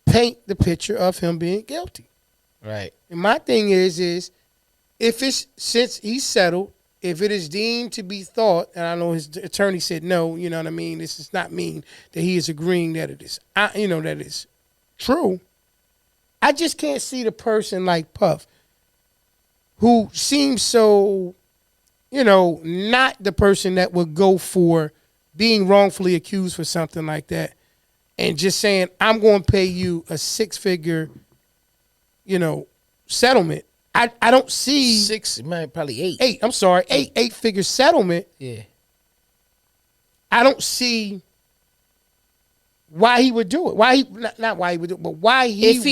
paint the picture of him being guilty. Right. And my thing is since he's settled, if it is deemed to be thought, and I know his attorney said no, you know what I mean, this does not mean that he is agreeing that it is, that it's true. I just can't see the person like Puff, who seems so, not the person that would go for being wrongfully accused for something like that, and just saying, I'm going to pay you a six-figure, settlement. I don't see six, probably eight. Eight-figure settlement. Yeah. I don't see why he would do it. Why he not why he would do it, but why if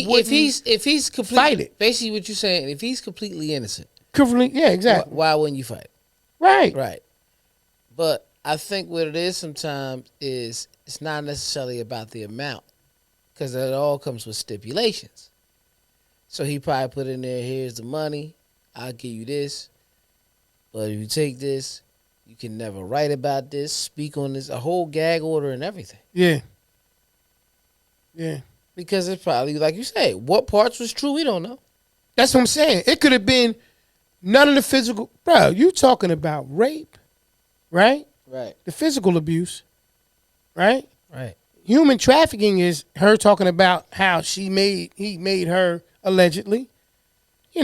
he's completely fight it. Basically, what you're saying, if he's completely innocent, yeah, exactly. Why wouldn't you fight? Right. Right. But I think what it is sometimes is it's not necessarily about the amount, because it all comes with stipulations. So he probably put in there, here's the money, I'll give you this, but if you take this, you can never write about this, speak on this, a whole gag order and everything. Yeah. Yeah. Because it's probably, like you say, what parts was true, we don't know. That's what I'm saying. It could have been none of the physical. Bro, you talking about rape, right? Right. The physical abuse, right? Right. Human trafficking is her talking about how he made her allegedly.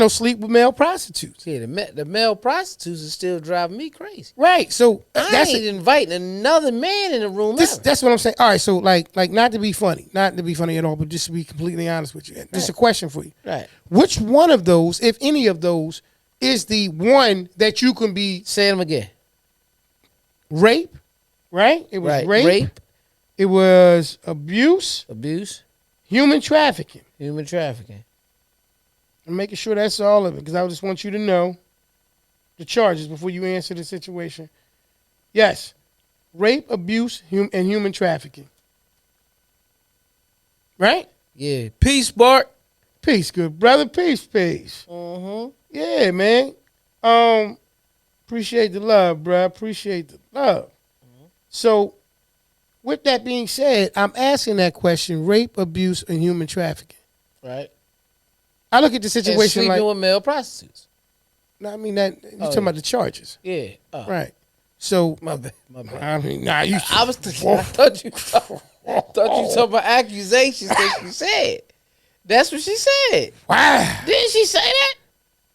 sleep with male prostitutes. Yeah, the male prostitutes is still driving me crazy. Right. So I ain't inviting another man in the room. That's what I'm saying. All right. So like not to be funny at all, but just to be completely honest with you. Just a question for you. Right. Which one of those, if any of those, is the one that you can be? Say them again. Rape, right? It was Right. rape. It was abuse, human trafficking. I'm making sure that's all of it because I just want you to know the charges before you answer the situation. Yes, rape, abuse, and human trafficking. Right? Yeah. Peace, Bart. Peace, good brother. Peace. Mm-hmm. Yeah, man. Appreciate the love, bro. Appreciate the love. Mm-hmm. So, with that being said, I'm asking that question: rape, abuse, and human trafficking. Right. I look at the situation and like with male prostitutes. No, I mean that you're talking about the charges. Yeah. Right. So my bad. I mean, you. I was thinking. I thought you talking about accusations that she said. That's what she said. Wow. Didn't she say that?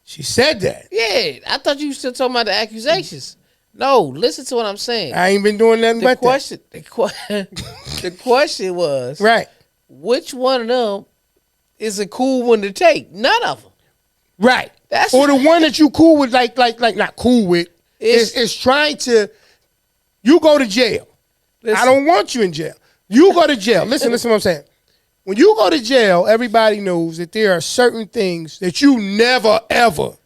She said that. Yeah. I thought you were still talking about the accusations. No, listen to what I'm saying. I ain't been doing nothing but that. The question was right. Which one of them is a cool one to take? None of them. Right. Or the one that you cool with, like not cool with, is trying to. You go to jail. Listen. I don't want you in jail. You go to jail. Listen to what I'm saying. When you go to jail, everybody knows that there are certain things that you never ever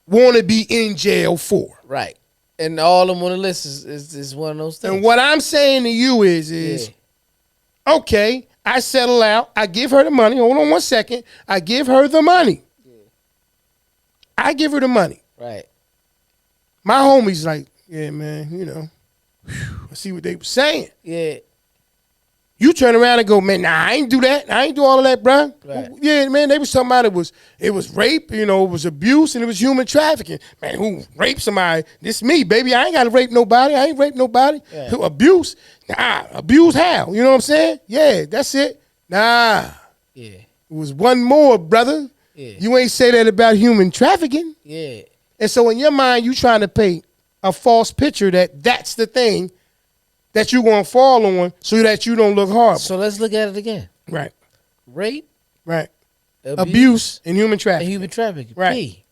want to be in jail for. Right. And all I'm on the list is one of those things. And what I'm saying to you is okay, I settle out. I give her the money. Hold on one second. I give her the money. Yeah. I give her the money. Right. My homie's like, yeah, man, I see what they were saying. Yeah. You turn around and go, man, nah, I ain't do that. I ain't do all of that, bro. Right. Yeah, man, they was talking about it was rape, it was abuse, and it was human trafficking. Man, who raped somebody? This me, baby. I ain't got to rape nobody. I ain't raped nobody. Yeah. Abuse? Nah, abuse how? You know what I'm saying? Yeah, that's it. Nah. Yeah. It was one more, brother. Yeah. You ain't say that about human trafficking. Yeah. And so in your mind, you trying to paint a false picture that that's the thing that you're going to fall on so that you don't look horrible. So let's look at it again. Right. Rape. Right. Abuse and human trafficking. Right. P.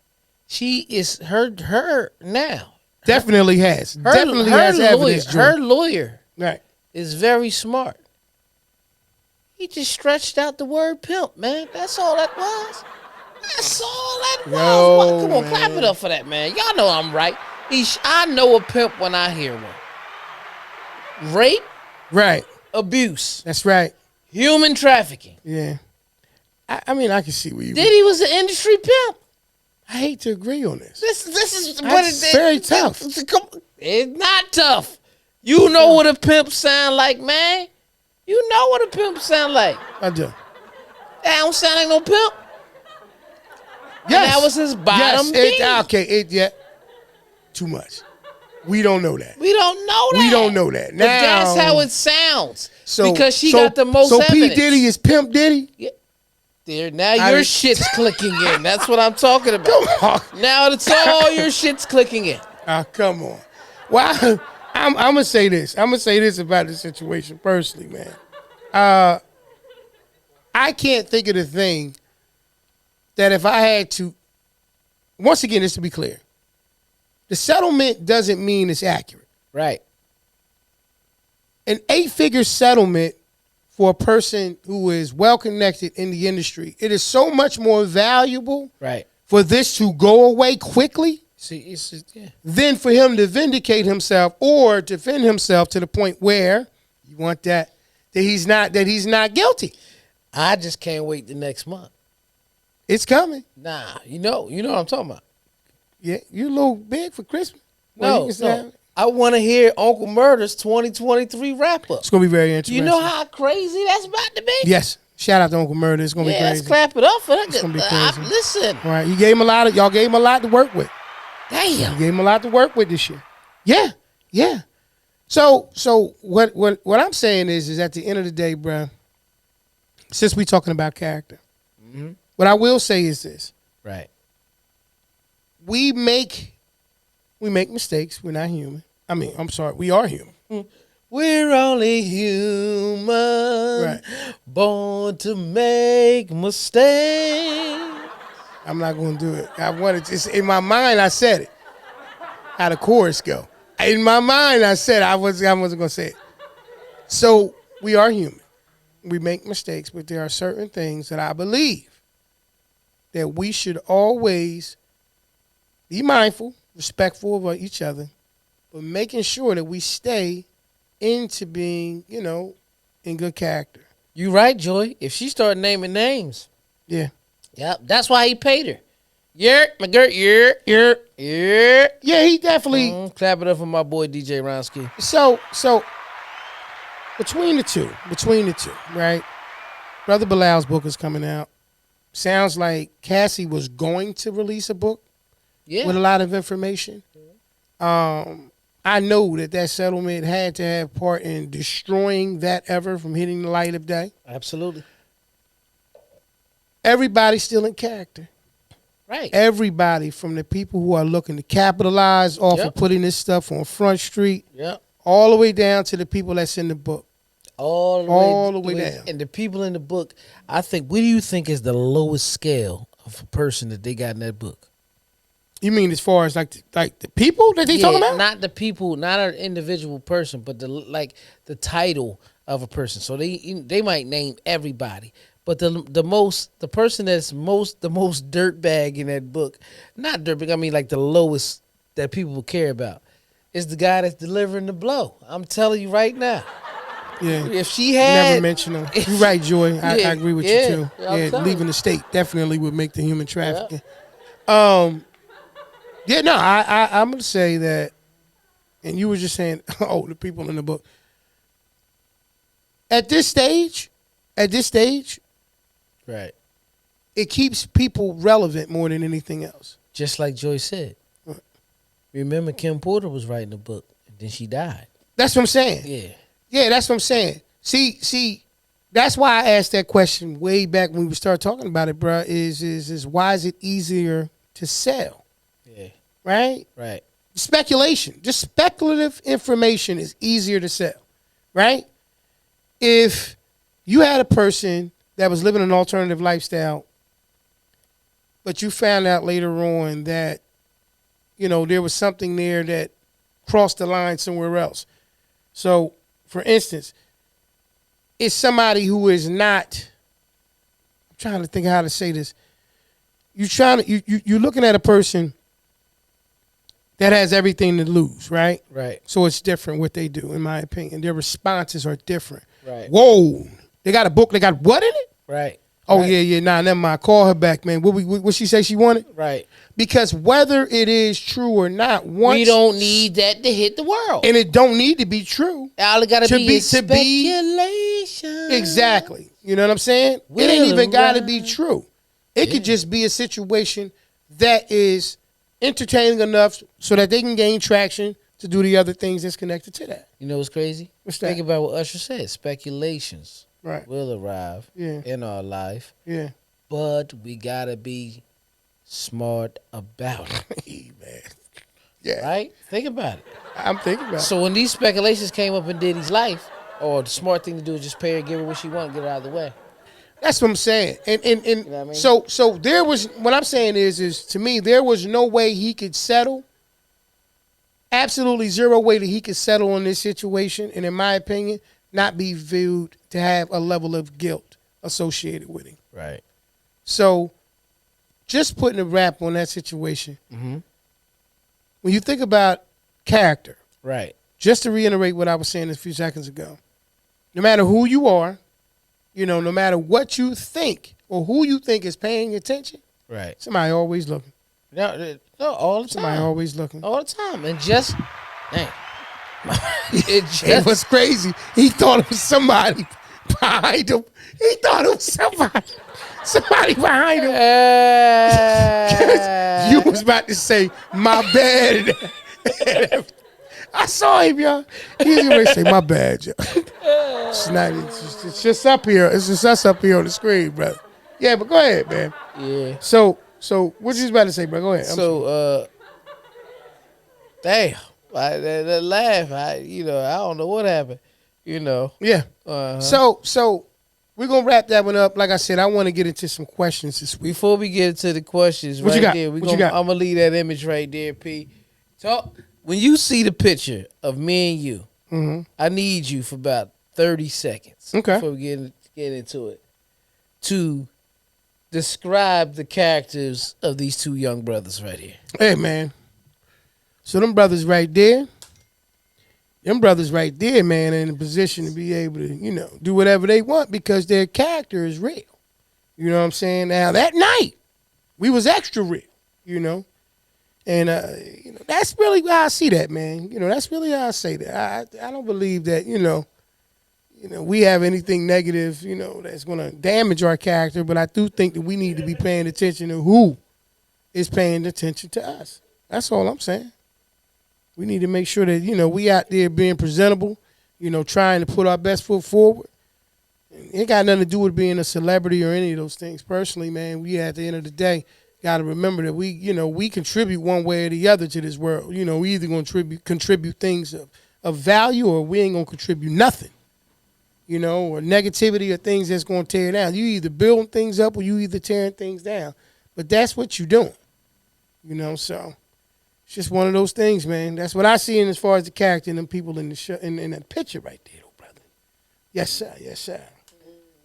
She is her now. Definitely has. Definitely has lawyer, evidence. Her lawyer right. is very smart. He just stretched out the word pimp, man. That's all that was. That's all that was. Come on, clap it up for that, man. Y'all know I'm right. I know a pimp when I hear one. Rape, right? Abuse, that's right. Human trafficking, yeah. I mean, I can see where you. Diddy was an industry pimp. I hate to agree on this. This is very tough. It's not tough. You know what a pimp sound like, man. You know what a pimp sound like. I do. That don't sound like no pimp. Yes, and that was his bottom. Yes, too much. We don't know that. We don't know that. We don't know that. Now, but that's how it sounds. Because she got the most evidence. So P. Diddy is Pimp Diddy? Yeah. There, now your shit's clicking in. That's what I'm talking about. Come on. Now it's all your shit's clicking in. Come on. Well, I'm going to say this. I'm going to say this about the situation personally, man. I can't think of the thing that if I had to, once again, just to be clear, the settlement doesn't mean it's accurate. Right. An 8-figure settlement for a person who is well-connected in the industry, it is so much more valuable for this to go away quickly than for him to vindicate himself or defend himself to the point where you want that he's not guilty. I just can't wait the next month. It's coming. Nah, you know what I'm talking about. Yeah, you a little big for Christmas. No. I want to hear Uncle Murder's 2023 wrap up. It's going to be very interesting. You know how crazy that's about to be? Yes. Shout out to Uncle Murder. It's going to be crazy. Let's clap it up for that. It's going to be crazy. Listen. All right, y'all gave him a lot to work with. Damn. You gave him a lot to work with this year. Yeah. So what I'm saying is at the end of the day, bro, since we talking about character, what I will say is this. Right. we make mistakes. We're not human. I mean, I'm sorry, we are human. We're only human, Right. born to make mistakes. I'm not going to do it. I wanted to, in my mind, I said it. How the chorus go? In my mind, I said I wasn't going to say it. So we are human. We make mistakes, but there are certain things that I believe that we should always be mindful, respectful of each other, but making sure that we stay into being, in good character. You right, Joy. If she started naming names. Yeah. Yep, that's why he paid her. Yeah, my girl, yeah. Yeah, he definitely. Clap it up for my boy DJ Ronsky. So between the two, right? Brother Bilal's book is coming out. Sounds like Cassie was going to release a book with a lot of information. I know that settlement had to have part in destroying that ever from hitting the light of day. Absolutely. Everybody's still in character. Right. Everybody, from the people who are looking to capitalize off of putting this stuff on Front Street, all the way down to the people that's in the book. All the way down. And the people in the book, I think, what do you think is the lowest scale of a person that they got in that book? You mean as far as like the people that they talking about? Not the people, not an individual person, but the title of a person. So they might name everybody, but the person that's the most dirtbag in that book, not dirtbag, I mean like the lowest that people care about, is the guy that's delivering the blow. I'm telling you right now. Yeah. If she had never mention him. You're right, Joy. I agree with you too. Yeah, leaving the state definitely would make the human trafficking. I'm gonna say that, and you were just saying, the people in the book. At this stage, right, it keeps people relevant more than anything else. Just like Joy said. Right. Remember, Kim Porter was writing a book, and then she died. That's what I'm saying. Yeah, that's what I'm saying. See, that's why I asked that question way back when we started talking about it, bro. Is why is it easier to sell? Yeah. Right? Right. Speculation. Just speculative information is easier to sell. Right? If you had a person that was living an alternative lifestyle, but you found out later on that, there was something there that crossed the line somewhere else. So, for instance, it's somebody who is not, I'm trying to think of how to say this. You're looking at a person that has everything to lose, right? Right. So it's different what they do, in my opinion. Their responses are different. Right. Whoa. They got a book, they got what in it? Right. Oh, right. yeah, nah, never mind. Call her back, man. What she say she wanted? Right. Because whether it is true or not, we don't need that to hit the world. And it don't need to be true. All it got to be speculation. Exactly. You know what I'm saying? It ain't even got to be true. It could just be a situation that is entertaining enough so that they can gain traction to do the other things that's connected to that. You know what's crazy? What's that? Think about what Usher said. Speculations will arrive in our life. Yeah. But we got to be smart about it. Man. Yeah. Right? Think about it. I'm thinking about it. So when these speculations came up in Diddy's life, the smart thing to do is just pay her, give her what she wants, get her out of the way. That's what I'm saying. And you know what I mean? So there was, what I'm saying is to me, there was no way he could settle. Absolutely zero way that he could settle on this situation, and in my opinion, not be viewed to have a level of guilt associated with him. Right. So just putting a wrap on that situation, when you think about character, right, just to reiterate what I was saying a few seconds ago, no matter who you are, no matter what you think or who you think is paying attention, right, somebody always looking. No, all the time. Somebody always looking. All the time. And just, dang. It was crazy. He thought it was somebody behind him. He thought it was somebody behind him. You was about to say, my bad. I saw him, y'all. He was going to say, my bad, y'all. It's just up here. It's just us up here on the screen, brother. Yeah, but go ahead, man. Yeah. So So what you about to say, bro? Go ahead. Damn, that laugh. I don't know what happened. Yeah. So we're gonna wrap that one up. Like I said, I want to get into some questions this week. Before we get into the questions, What right you got? there, What you got? I'm gonna leave that image right there, P. Talk when you see the picture of me and you. Mm-hmm. I need you for about 30 seconds. Okay. Before we get into it, to describe the characters of these two young brothers right here. Hey, man. So them brothers right there, man, are in a position to be able to, do whatever they want because their character is real. You know what I'm saying? Now, that night, we was extra real, And, that's really how I see that, man. That's really how I say that. I don't believe that, we have anything negative, that's going to damage our character. But I do think that we need to be paying attention to who is paying attention to us. That's all I'm saying. We need to make sure that, we out there being presentable, trying to put our best foot forward. It ain't got nothing to do with being a celebrity or any of those things. Personally, man, we at the end of the day got to remember that we contribute one way or the other to this world. We either going to contribute things of value or we ain't going to contribute nothing, or negativity or things that's going to tear down. You either building things up or you either tearing things down. But that's what you're doing, so. It's just one of those things, man. That's what I see in as far as the character and them people in the show, in that picture right there, though, brother. Yes, sir. Yes, sir.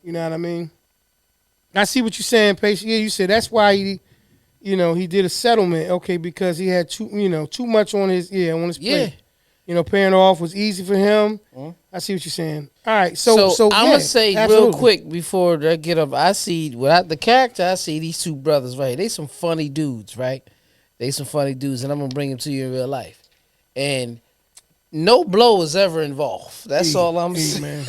You know what I mean? I see what you're saying, Patient. Yeah, you said that's why he did a settlement. Okay, because he had too much on his plate. Paying off was easy for him. I see what you're saying. All right, so I'm gonna say real quick before I get up. I see the character. I see these two brothers right here. They some funny dudes, right? They some funny dudes, and I'm going to bring them to you in real life. And no blow is ever involved. That's all I'm saying.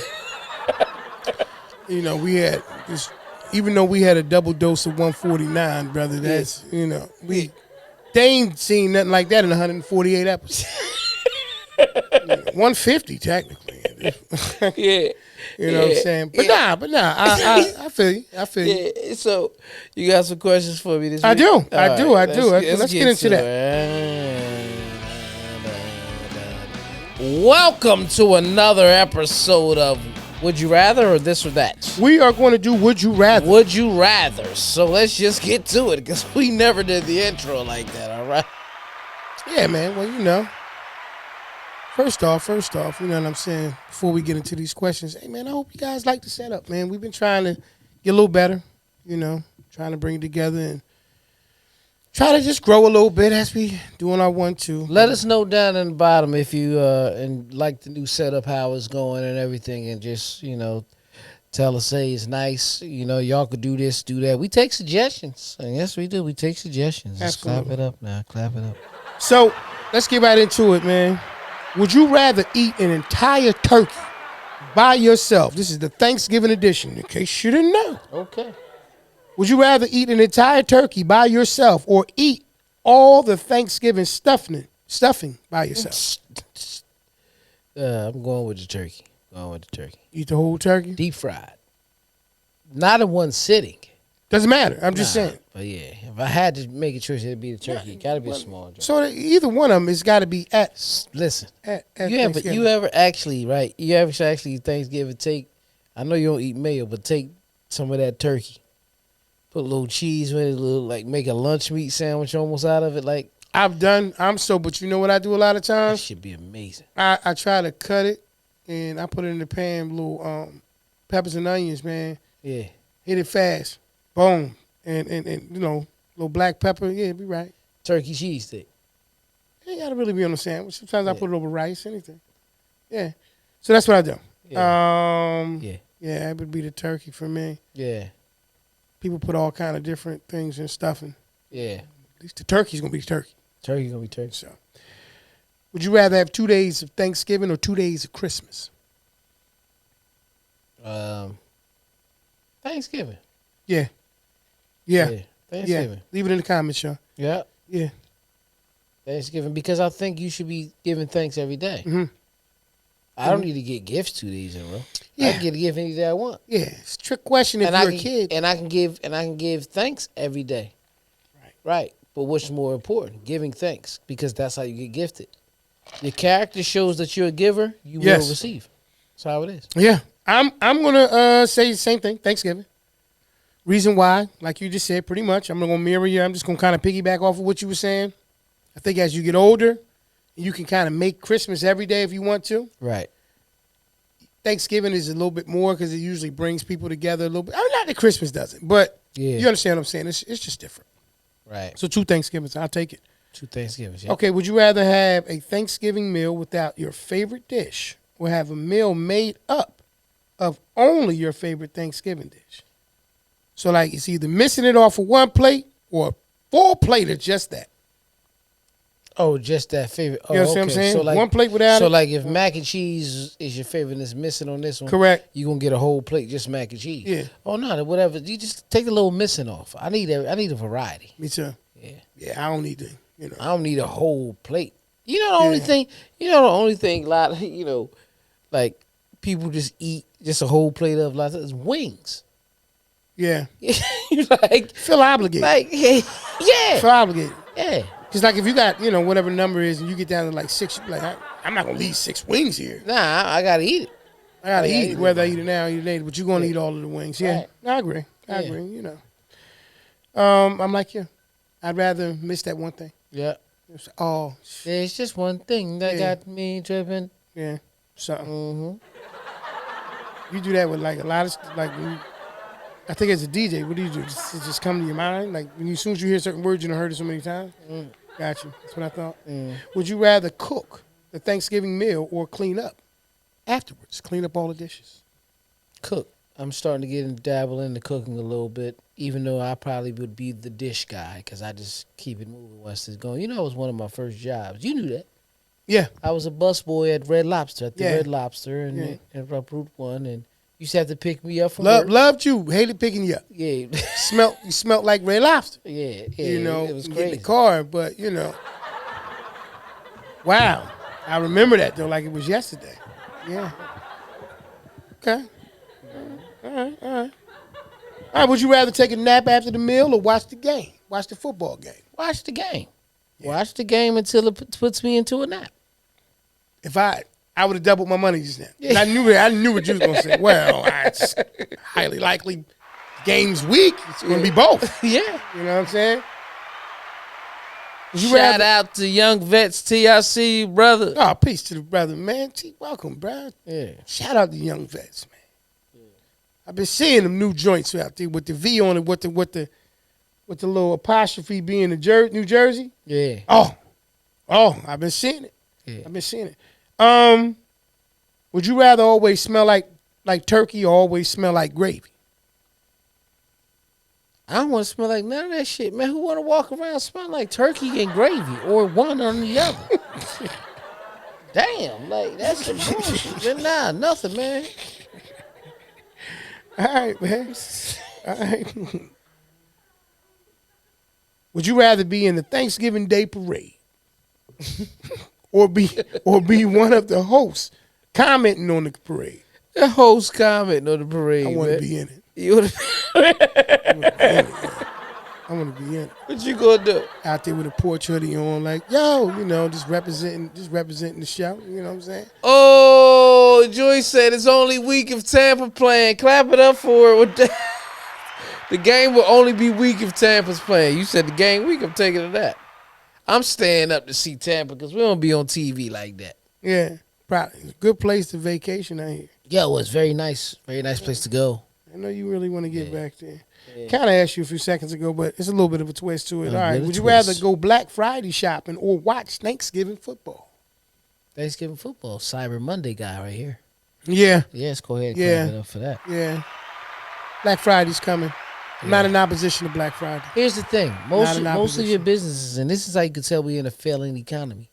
Man. We had this, even though we had a double dose of 149, brother, that's, they ain't seen nothing like that in 148 episodes. 150, technically. Yeah. You know what I'm saying? But nah, I feel you. Yeah, so you got some questions for me this week? I do. Let's get into that. Welcome to another episode of Would You Rather or This or That? We are going to do Would You Rather. Would You Rather. So let's just get to it because we never did the intro like that, all right? Yeah, man. Well, First off, you know what I'm saying? Before we get into these questions, hey, man, I hope you guys like the setup, man. We've been trying to get a little better, trying to bring it together and try to just grow a little bit as we doing our 1-2. Let us know down in the bottom if you and like the new setup, how it's going and everything, and just, tell us, hey, it's nice. Y'all could do this, do that. We take suggestions. And yes, we do. We take suggestions. Just clap it up now. Clap it up. So let's get right into it, man. Would you rather eat an entire turkey by yourself? This is the Thanksgiving edition, in case you didn't know. Okay. Would you rather eat an entire turkey by yourself or eat all the Thanksgiving stuffing by yourself? I'm going with the turkey. Eat the whole turkey? Deep fried. Not in one sitting. Doesn't matter. I'm just saying. But yeah, if I had to make a choice, it'd be the turkey. It gotta be a small joint. So either one of them has got to be at. Listen, at you ever actually Thanksgiving take? I know you don't eat mayo, but take some of that turkey, put a little cheese with it, make a lunch meat sandwich almost out of it. Like but you know what I do a lot of times? That should be amazing. I try to cut it and I put it in the pan, little peppers and onions, man. Yeah, hit it fast. Boom. And little black pepper. Yeah, be right. Turkey cheese stick. It ain't got to really be on the sandwich. Sometimes I put it over rice, anything. Yeah. So that's what I do. Yeah, it would be the turkey for me. Yeah. People put all kind of different things in stuffing. Yeah. At least the turkey's going to be turkey. Turkey's going to be turkey. So, would you rather have 2 days of Thanksgiving or 2 days of Christmas? Thanksgiving. Yeah. Thanksgiving. Yeah. Leave it in the comments, y'all. Yeah. Yeah. Thanksgiving, because I think you should be giving thanks every day. Mm-hmm. I don't need to get gifts 2 days in a row. Yeah. I can get a gift any day I want. Yeah, it's a trick question if you're a kid. And I can give thanks every day. Right. But what's more important? Giving thanks, because that's how you get gifted. Your character shows that you're a giver, you will receive. That's how it is. Yeah. I'm gonna say the same thing. Thanksgiving. Reason why, like you just said, pretty much. I'm gonna mirror you. I'm just gonna kind of piggyback off of what you were saying. I think as you get older, you can kind of make Christmas every day if you want to. Right. Thanksgiving is a little bit more because it usually brings people together a little bit. I mean, not that Christmas doesn't, but you understand what I'm saying. It's just different. Right. So 2 Thanksgivings, I'll take it. 2 Thanksgivings, yeah. Okay, would you rather have a Thanksgiving meal without your favorite dish or have a meal made up of only your favorite Thanksgiving dish? So, like, it's either missing it off of one plate or a full plate of just that. Oh, just that favorite. Oh, You know what I'm saying? So like, one plate without it. So, like, if mac and cheese is your favorite and it's missing on this one, Correct. you're going to get a whole plate just mac and cheese. Yeah. Oh, no, whatever. You just take a little missing off. I need a variety. Me too. Yeah. Yeah, I don't need to, I don't need a whole plate. You know the only thing, like, people just eat just a whole plate of is wings. Yeah. You like feel obligated. Like, yeah. Feel obligated. Yeah. Because, like, if you got, whatever number is and you get down to, like, 6, like, I'm not going to leave 6 wings here. Nah, I got to eat it. I got to eat it, whether I eat it now or eat it later. But you're going to eat all of the wings. Yeah, Right. I agree. I agree, I'm like you. I'd rather miss that one thing. Yeah. There's just one thing that got me tripping. Yeah, something. Mm-hmm. You do that with, like, a lot of, I think as a DJ, what do you do? Just come to your mind? Like, as soon as you hear certain words, you done heard it so many times? Got you. That's what I thought. Would you rather cook the Thanksgiving meal or clean up afterwards? Clean up all the dishes. Cook. I'm starting to get and dabble into cooking a little bit, even though I probably would be the dish guy because I just keep it moving once it's going. It was one of my first jobs. You knew that. Yeah. I was a busboy at Red Lobster, Red Lobster and up Route 1, and you used to have to pick me up from work. Loved you. Hated picking you up. Yeah. You smelled like Red Lobster. Yeah. It was get crazy. in the car, but, Wow. I remember that, though, like it was yesterday. Yeah. Okay. All right. Would you rather take a nap after the meal or watch the game? Watch the football game? Watch the game. Yeah. Watch the game until it puts me into a nap. If I would have doubled my money just now. Yeah. I knew what you was gonna say. Well, it's highly likely game's week. It's gonna be both. Yeah. You know what I'm saying? Shout out to Young Vets TRC, brother. Oh, peace to the brother, man. Welcome, bro. Yeah. Shout out to Young Vets, man. I've been seeing them new joints out there with the V on it, with the little apostrophe being the New Jersey. Yeah. Oh, I've been seeing it. Yeah. I've been seeing it. Would you rather always smell like turkey or always smell like gravy? I don't want to smell like none of that shit, man. Who want to walk around smelling like turkey and gravy or one or the other? Damn, like that's some bullshit. Nah, nothing, man. All right, man. All right. Would you rather be in the Thanksgiving Day parade or be one of the hosts commenting on the parade? The host commenting on the parade. I want to be in it. You would I want to be in it. What you gonna do? Out there with a porch hoodie on, like, yo, just representing the show. You know what I'm saying? Oh, Joyce said it's only week of Tampa playing. Clap it up for it. The game will only be week if Tampa's playing. You said the game week. I'm taking it that. I'm staying up to see Tampa because we don't be on TV like that. Yeah, probably a good place to vacation out here. Yeah, well, it's very nice place to go. I know you really want to get back there. Yeah. Kind of asked you a few seconds ago, but it's a little bit of a twist to it. All right, would you rather go Black Friday shopping or watch Thanksgiving football? Thanksgiving football, Cyber Monday guy right here. Yeah. Yes, go ahead and clap it up for that. Yeah. Black Friday's coming. I'm not in opposition to Black Friday. Here's the thing. Most of your businesses, and this is how you can tell we're in a failing economy,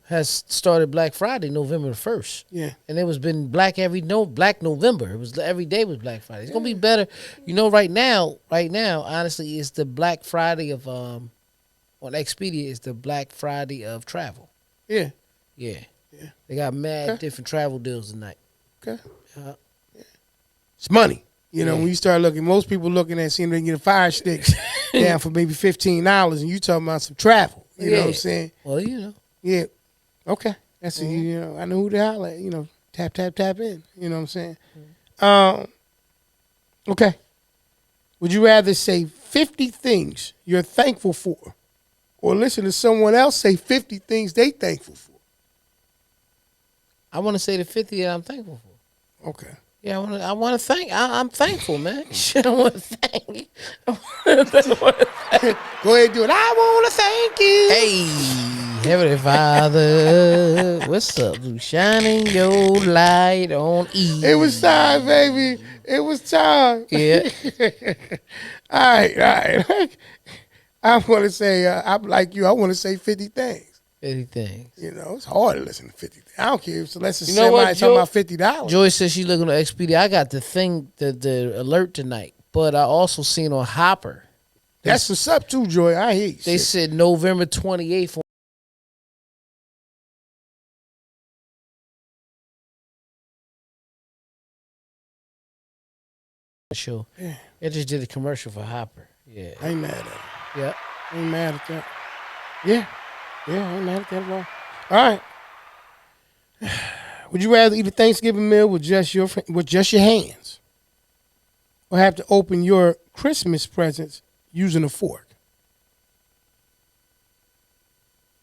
has started Black Friday November 1st. Yeah. And it was been Black November. It was every day was Black Friday. It's going to be better. Right now, honestly, it's the Black Friday of, on Expedia, it's the Black Friday of travel. Yeah. Yeah. Yeah. They got mad different travel deals tonight. Okay. Yeah. It's money. You know, when you start looking, most people looking at seeing they can get a fire stick down for maybe $15, and you talking about some travel. You know what I'm saying? Well, you know. Yeah. Okay. That's you know, I know who to holler at. You know, tap, tap, tap in. You know what I'm saying? Okay. Would you rather say 50 things you're thankful for, or listen to someone else say 50 things they thankful for? I want to say the 50 that I'm thankful for. Okay. Yeah, I want to thank. I'm thankful, man. I want to thank. Go ahead and do it. I want to thank you. Hey, Heavenly Father, what's up? Shining your light on E. It was time, baby. It was time. Yeah. All right. I want to say, I'm like you. I want to say 50 things. 50 things. You know, it's hard to listen to 50 things. I don't care. So let's just You know what, somebody talking about $50. Joy says she looking at Expedia. I got the thing, the alert tonight, but I also seen on Hopper. That's what's up too, Joy. I hear you. They said November 28th. Show. Yeah. It just did a commercial for Hopper. Yeah. I ain't mad at it. Yeah. I ain't mad at that. Yeah. Yeah, I ain't mad at that at all. All right. Would you rather eat a Thanksgiving meal with just your hands, or have to open your Christmas presents using a fork?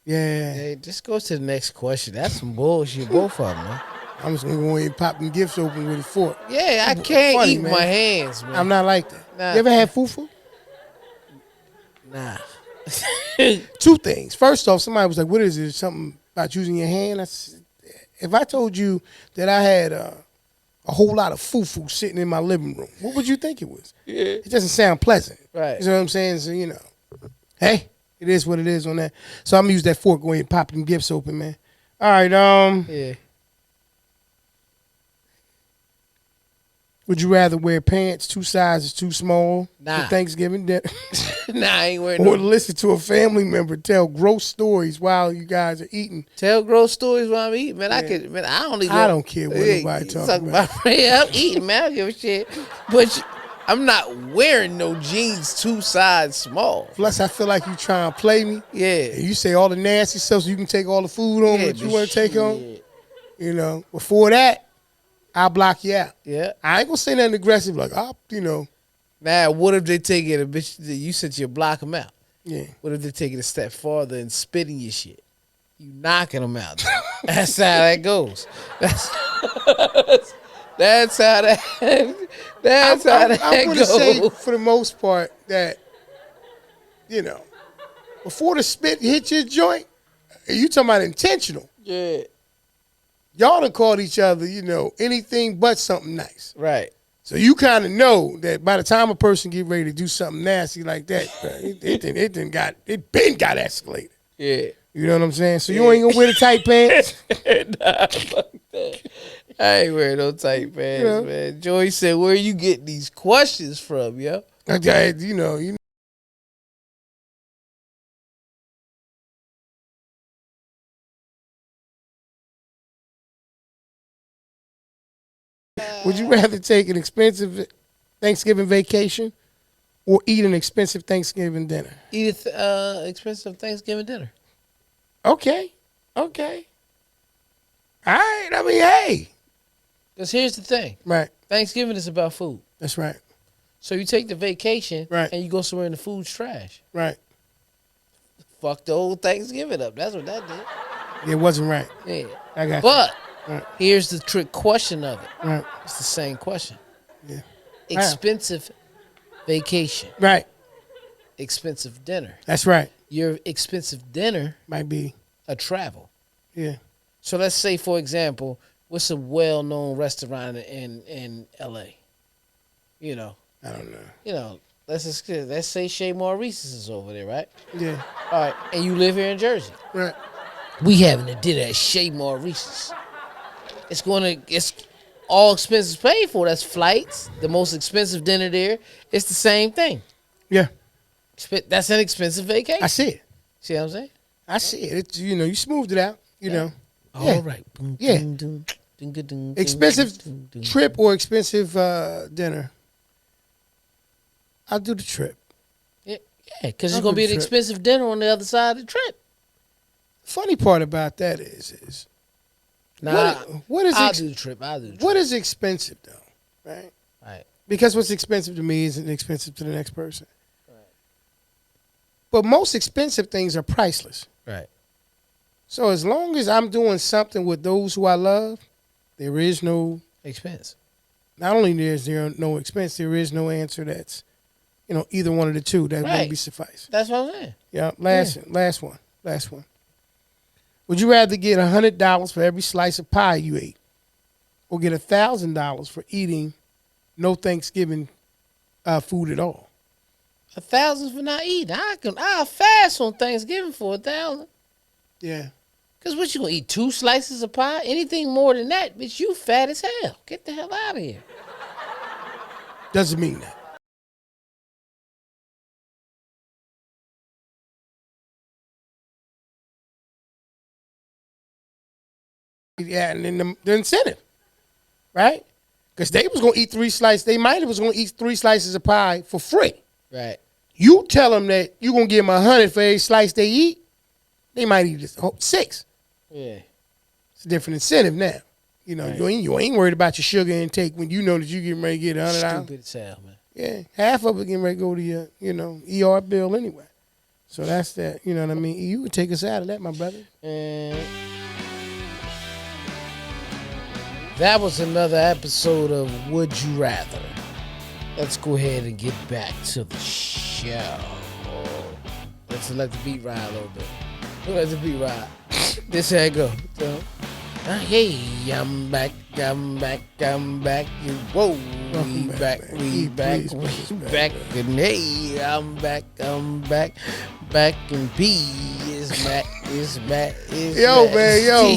Yeah. Hey, just go to the next question. That's some bullshit, both of them, man. I'm just gonna go ahead and pop them gifts open with a fork. Yeah, I can't Funny, eat man. my hands, man. I'm not like that. Nah. You ever had fufu? Nah. Two things. First off, somebody was like, "What is it? Something about using your hand?" If I told you that I had a whole lot of fufu sitting in my living room, what would you think it was? Yeah. It doesn't sound pleasant. Right. You know what I'm saying? So, you know, hey, it is what it is on that. So I'm going to use that fork, go ahead and pop them gifts open, man. All right. Yeah. Would you rather wear pants 2 sizes too small Nah. for Thanksgiving dinner? Nah, I ain't wearing Or no. listen to a family member tell gross stories while you guys are eating? Tell gross stories while I'm eating, man. I don't even. I don't care what nobody talking about. Yeah, I'm eating, man. I don't give a shit. But I'm not wearing no jeans 2 sizes small. Plus, I feel like you trying to play me. Yeah. And you say all the nasty stuff so you can take all the food home that you want to take home. You know, before that, I'll block you out. Yeah. I ain't gonna say nothing aggressive like, you know. Now, what if they take it a bitch? You said you block them out. Yeah. What if they take it a step farther and spitting your shit? You knocking them out. That's how that goes. That's how that. That's how that I'm gonna goes. say for the most part that, you know, before the spit hit your joint, you talking about intentional. Yeah. Y'all done called each other, you know, anything but something nice. Right. So you kind of know that by the time a person get ready to do something nasty like that, it been got escalated. Yeah. You know what I'm saying? So you ain't gonna wear the tight pants. Nah, fuck that. I ain't wearing no tight pants, man. Joey said, "Where you getting these questions from, yo?" Okay, you know. Would you rather take an expensive Thanksgiving vacation or eat an expensive Thanksgiving dinner? Eat expensive Thanksgiving dinner. Okay. All right. I mean, hey. Because here's the thing. Right. Thanksgiving is about food. That's right. So you take the vacation Right. and you go somewhere and the food's trash. Right. Fuck the whole Thanksgiving up. That's what that did. It wasn't right. Yeah. I got But Right. here's the trick question of it. Right. It's the same question. Yeah. Expensive vacation. Right. Expensive dinner. That's right. Your expensive dinner Might be. a travel. Yeah. So let's say, for example, what's a well-known restaurant in L.A.? You know. I don't know. You know, let's say Chez Maurice's is over there, right? Yeah. All right, and you live here in Jersey. Right. We having a dinner at Chez Maurice's. It's all expenses paid for. That's flights, the most expensive dinner there. It's the same thing. Yeah. That's an expensive vacation. I see it. See what I'm saying? I see it. It's, you know, you smoothed it out. You know. All right. Yeah. Expensive trip or expensive dinner? I'll do the trip. Yeah, because I'll it's gonna do be the an trip. expensive dinner on the other side of the trip. Funny part about that is Nah, what is I'll do the trip. I'll do the trip. what is expensive though, right? Right. Because what's expensive to me isn't expensive to the next person. Right. But most expensive things are priceless. Right. So as long as I'm doing something with those who I love, there is no Expense. Not only is there no expense, there is no answer that's, either one of the two that Right. would be suffice. That's what I'm saying. Yeah. Last one. Would you rather get $100 for every slice of pie you ate, or get $1,000 for eating no Thanksgiving food at all? 1,000 for not eating. I'll fast on Thanksgiving for 1,000. Yeah. Cause what you gonna eat? 2 slices of pie? Anything more than that, bitch, you fat as hell. Get the hell out of here. Doesn't mean that. Yeah, and then the incentive, right? Because they was gonna eat 3 slices. They might have was gonna eat 3 slices of pie for free. Right. You tell them that you gonna give them 100 for every slice they eat. They might eat just 6. Yeah. It's a different incentive now. Right. You ain't worried about your sugar intake when you know that you getting ready to get $100. Stupid as hell, man. Yeah, half of it getting ready to go to your, ER bill anyway. So that's that. You know what I mean? You would take us out of that, my brother. And that was another episode of Would You Rather. Let's go ahead and get back to the show. Let's let the beat ride a little bit. Let the beat ride. This how it go. So, hey, I'm back. Whoa, we back. And hey, I'm back. Back and B is back. Yo, man.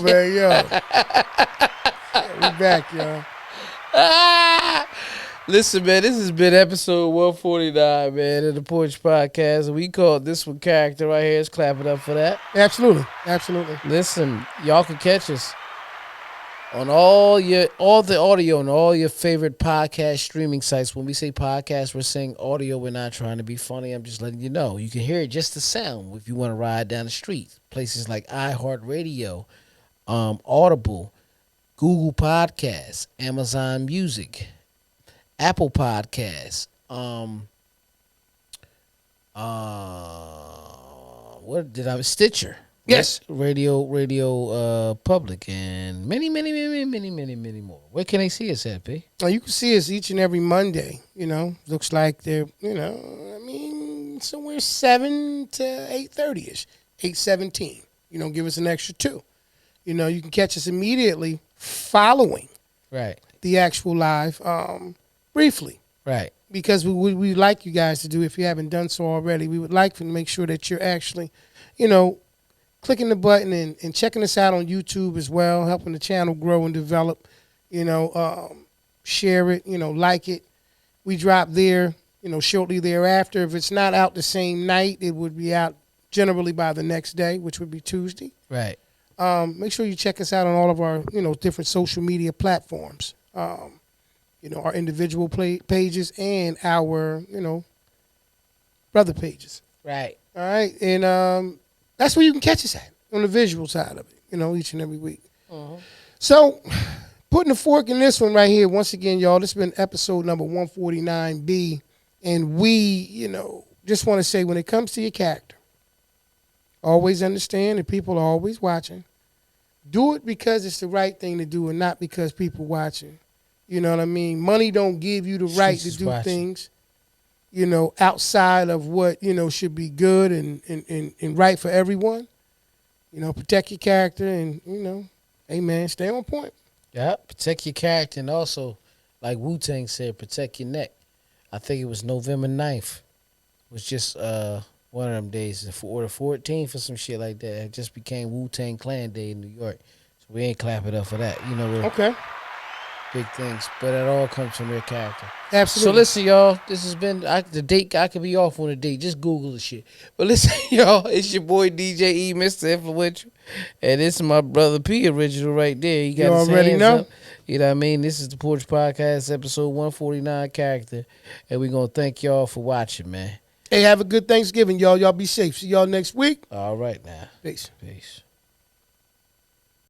We back, y'all. Listen, man, this has been episode 149, man, of the Porch Podcast. We called this one Character right here. Let's clap it up for that. Absolutely. Listen, y'all can catch us on all the audio and all your favorite podcast streaming sites. When we say podcast, we're saying audio. We're not trying to be funny. I'm just letting you know. You can hear it just the sound if you want to ride down the street. Places like iHeartRadio, Audible, Google Podcasts, Amazon Music, Apple Podcasts, Stitcher. Yes. Radio Public, and many more. Where can they see us at, P? Well, you can see us each and every Monday. Looks like they're, somewhere 7 to 8:30ish, 8:17. Give us an extra 2. You can catch us immediately following Right. the actual live, briefly. Right. Because we like you guys to do, if you haven't done so already, we would like to make sure that you're actually, clicking the button and checking us out on YouTube as well, helping the channel grow and develop. Share it, like it. We drop there, shortly thereafter. If it's not out the same night, it would be out generally by the next day, which would be Tuesday. Right. Make sure you check us out on all of our, different social media platforms. Our individual pages and our, brother pages. Right. All right. And that's where you can catch us at, on the visual side of it, each and every week. Uh-huh. So, putting a fork in this one right here, once again, y'all, this has been episode number 149B. And we, just want to say, when it comes to your character, always understand that people are always watching. Do it because it's the right thing to do and not because people watching. You know what I mean? Money don't give you the right to do things, outside of what, should be good and right for everyone. Protect your character and, hey, man, stay on point. Yeah, protect your character, and also, like Wu-Tang said, protect your neck. I think it was November 9th. It was just one of them days, or the 14th or some shit like that. It just became Wu-Tang Clan Day in New York. So we ain't clap it up for that. Okay. Big things. But it all comes from their character. Absolutely. So listen, y'all, this has been, the date, I could be off on a date. Just Google the shit. But listen, y'all, it's your boy DJ E, Mr. Influential. And this is my brother P original right there. He got You his already hands know. up. You know what I mean? This is the Porch Podcast, episode 149 character. And we're going to thank y'all for watching, man. Hey, have a good Thanksgiving, y'all. Y'all be safe. See y'all next week. All right now. Peace. Peace.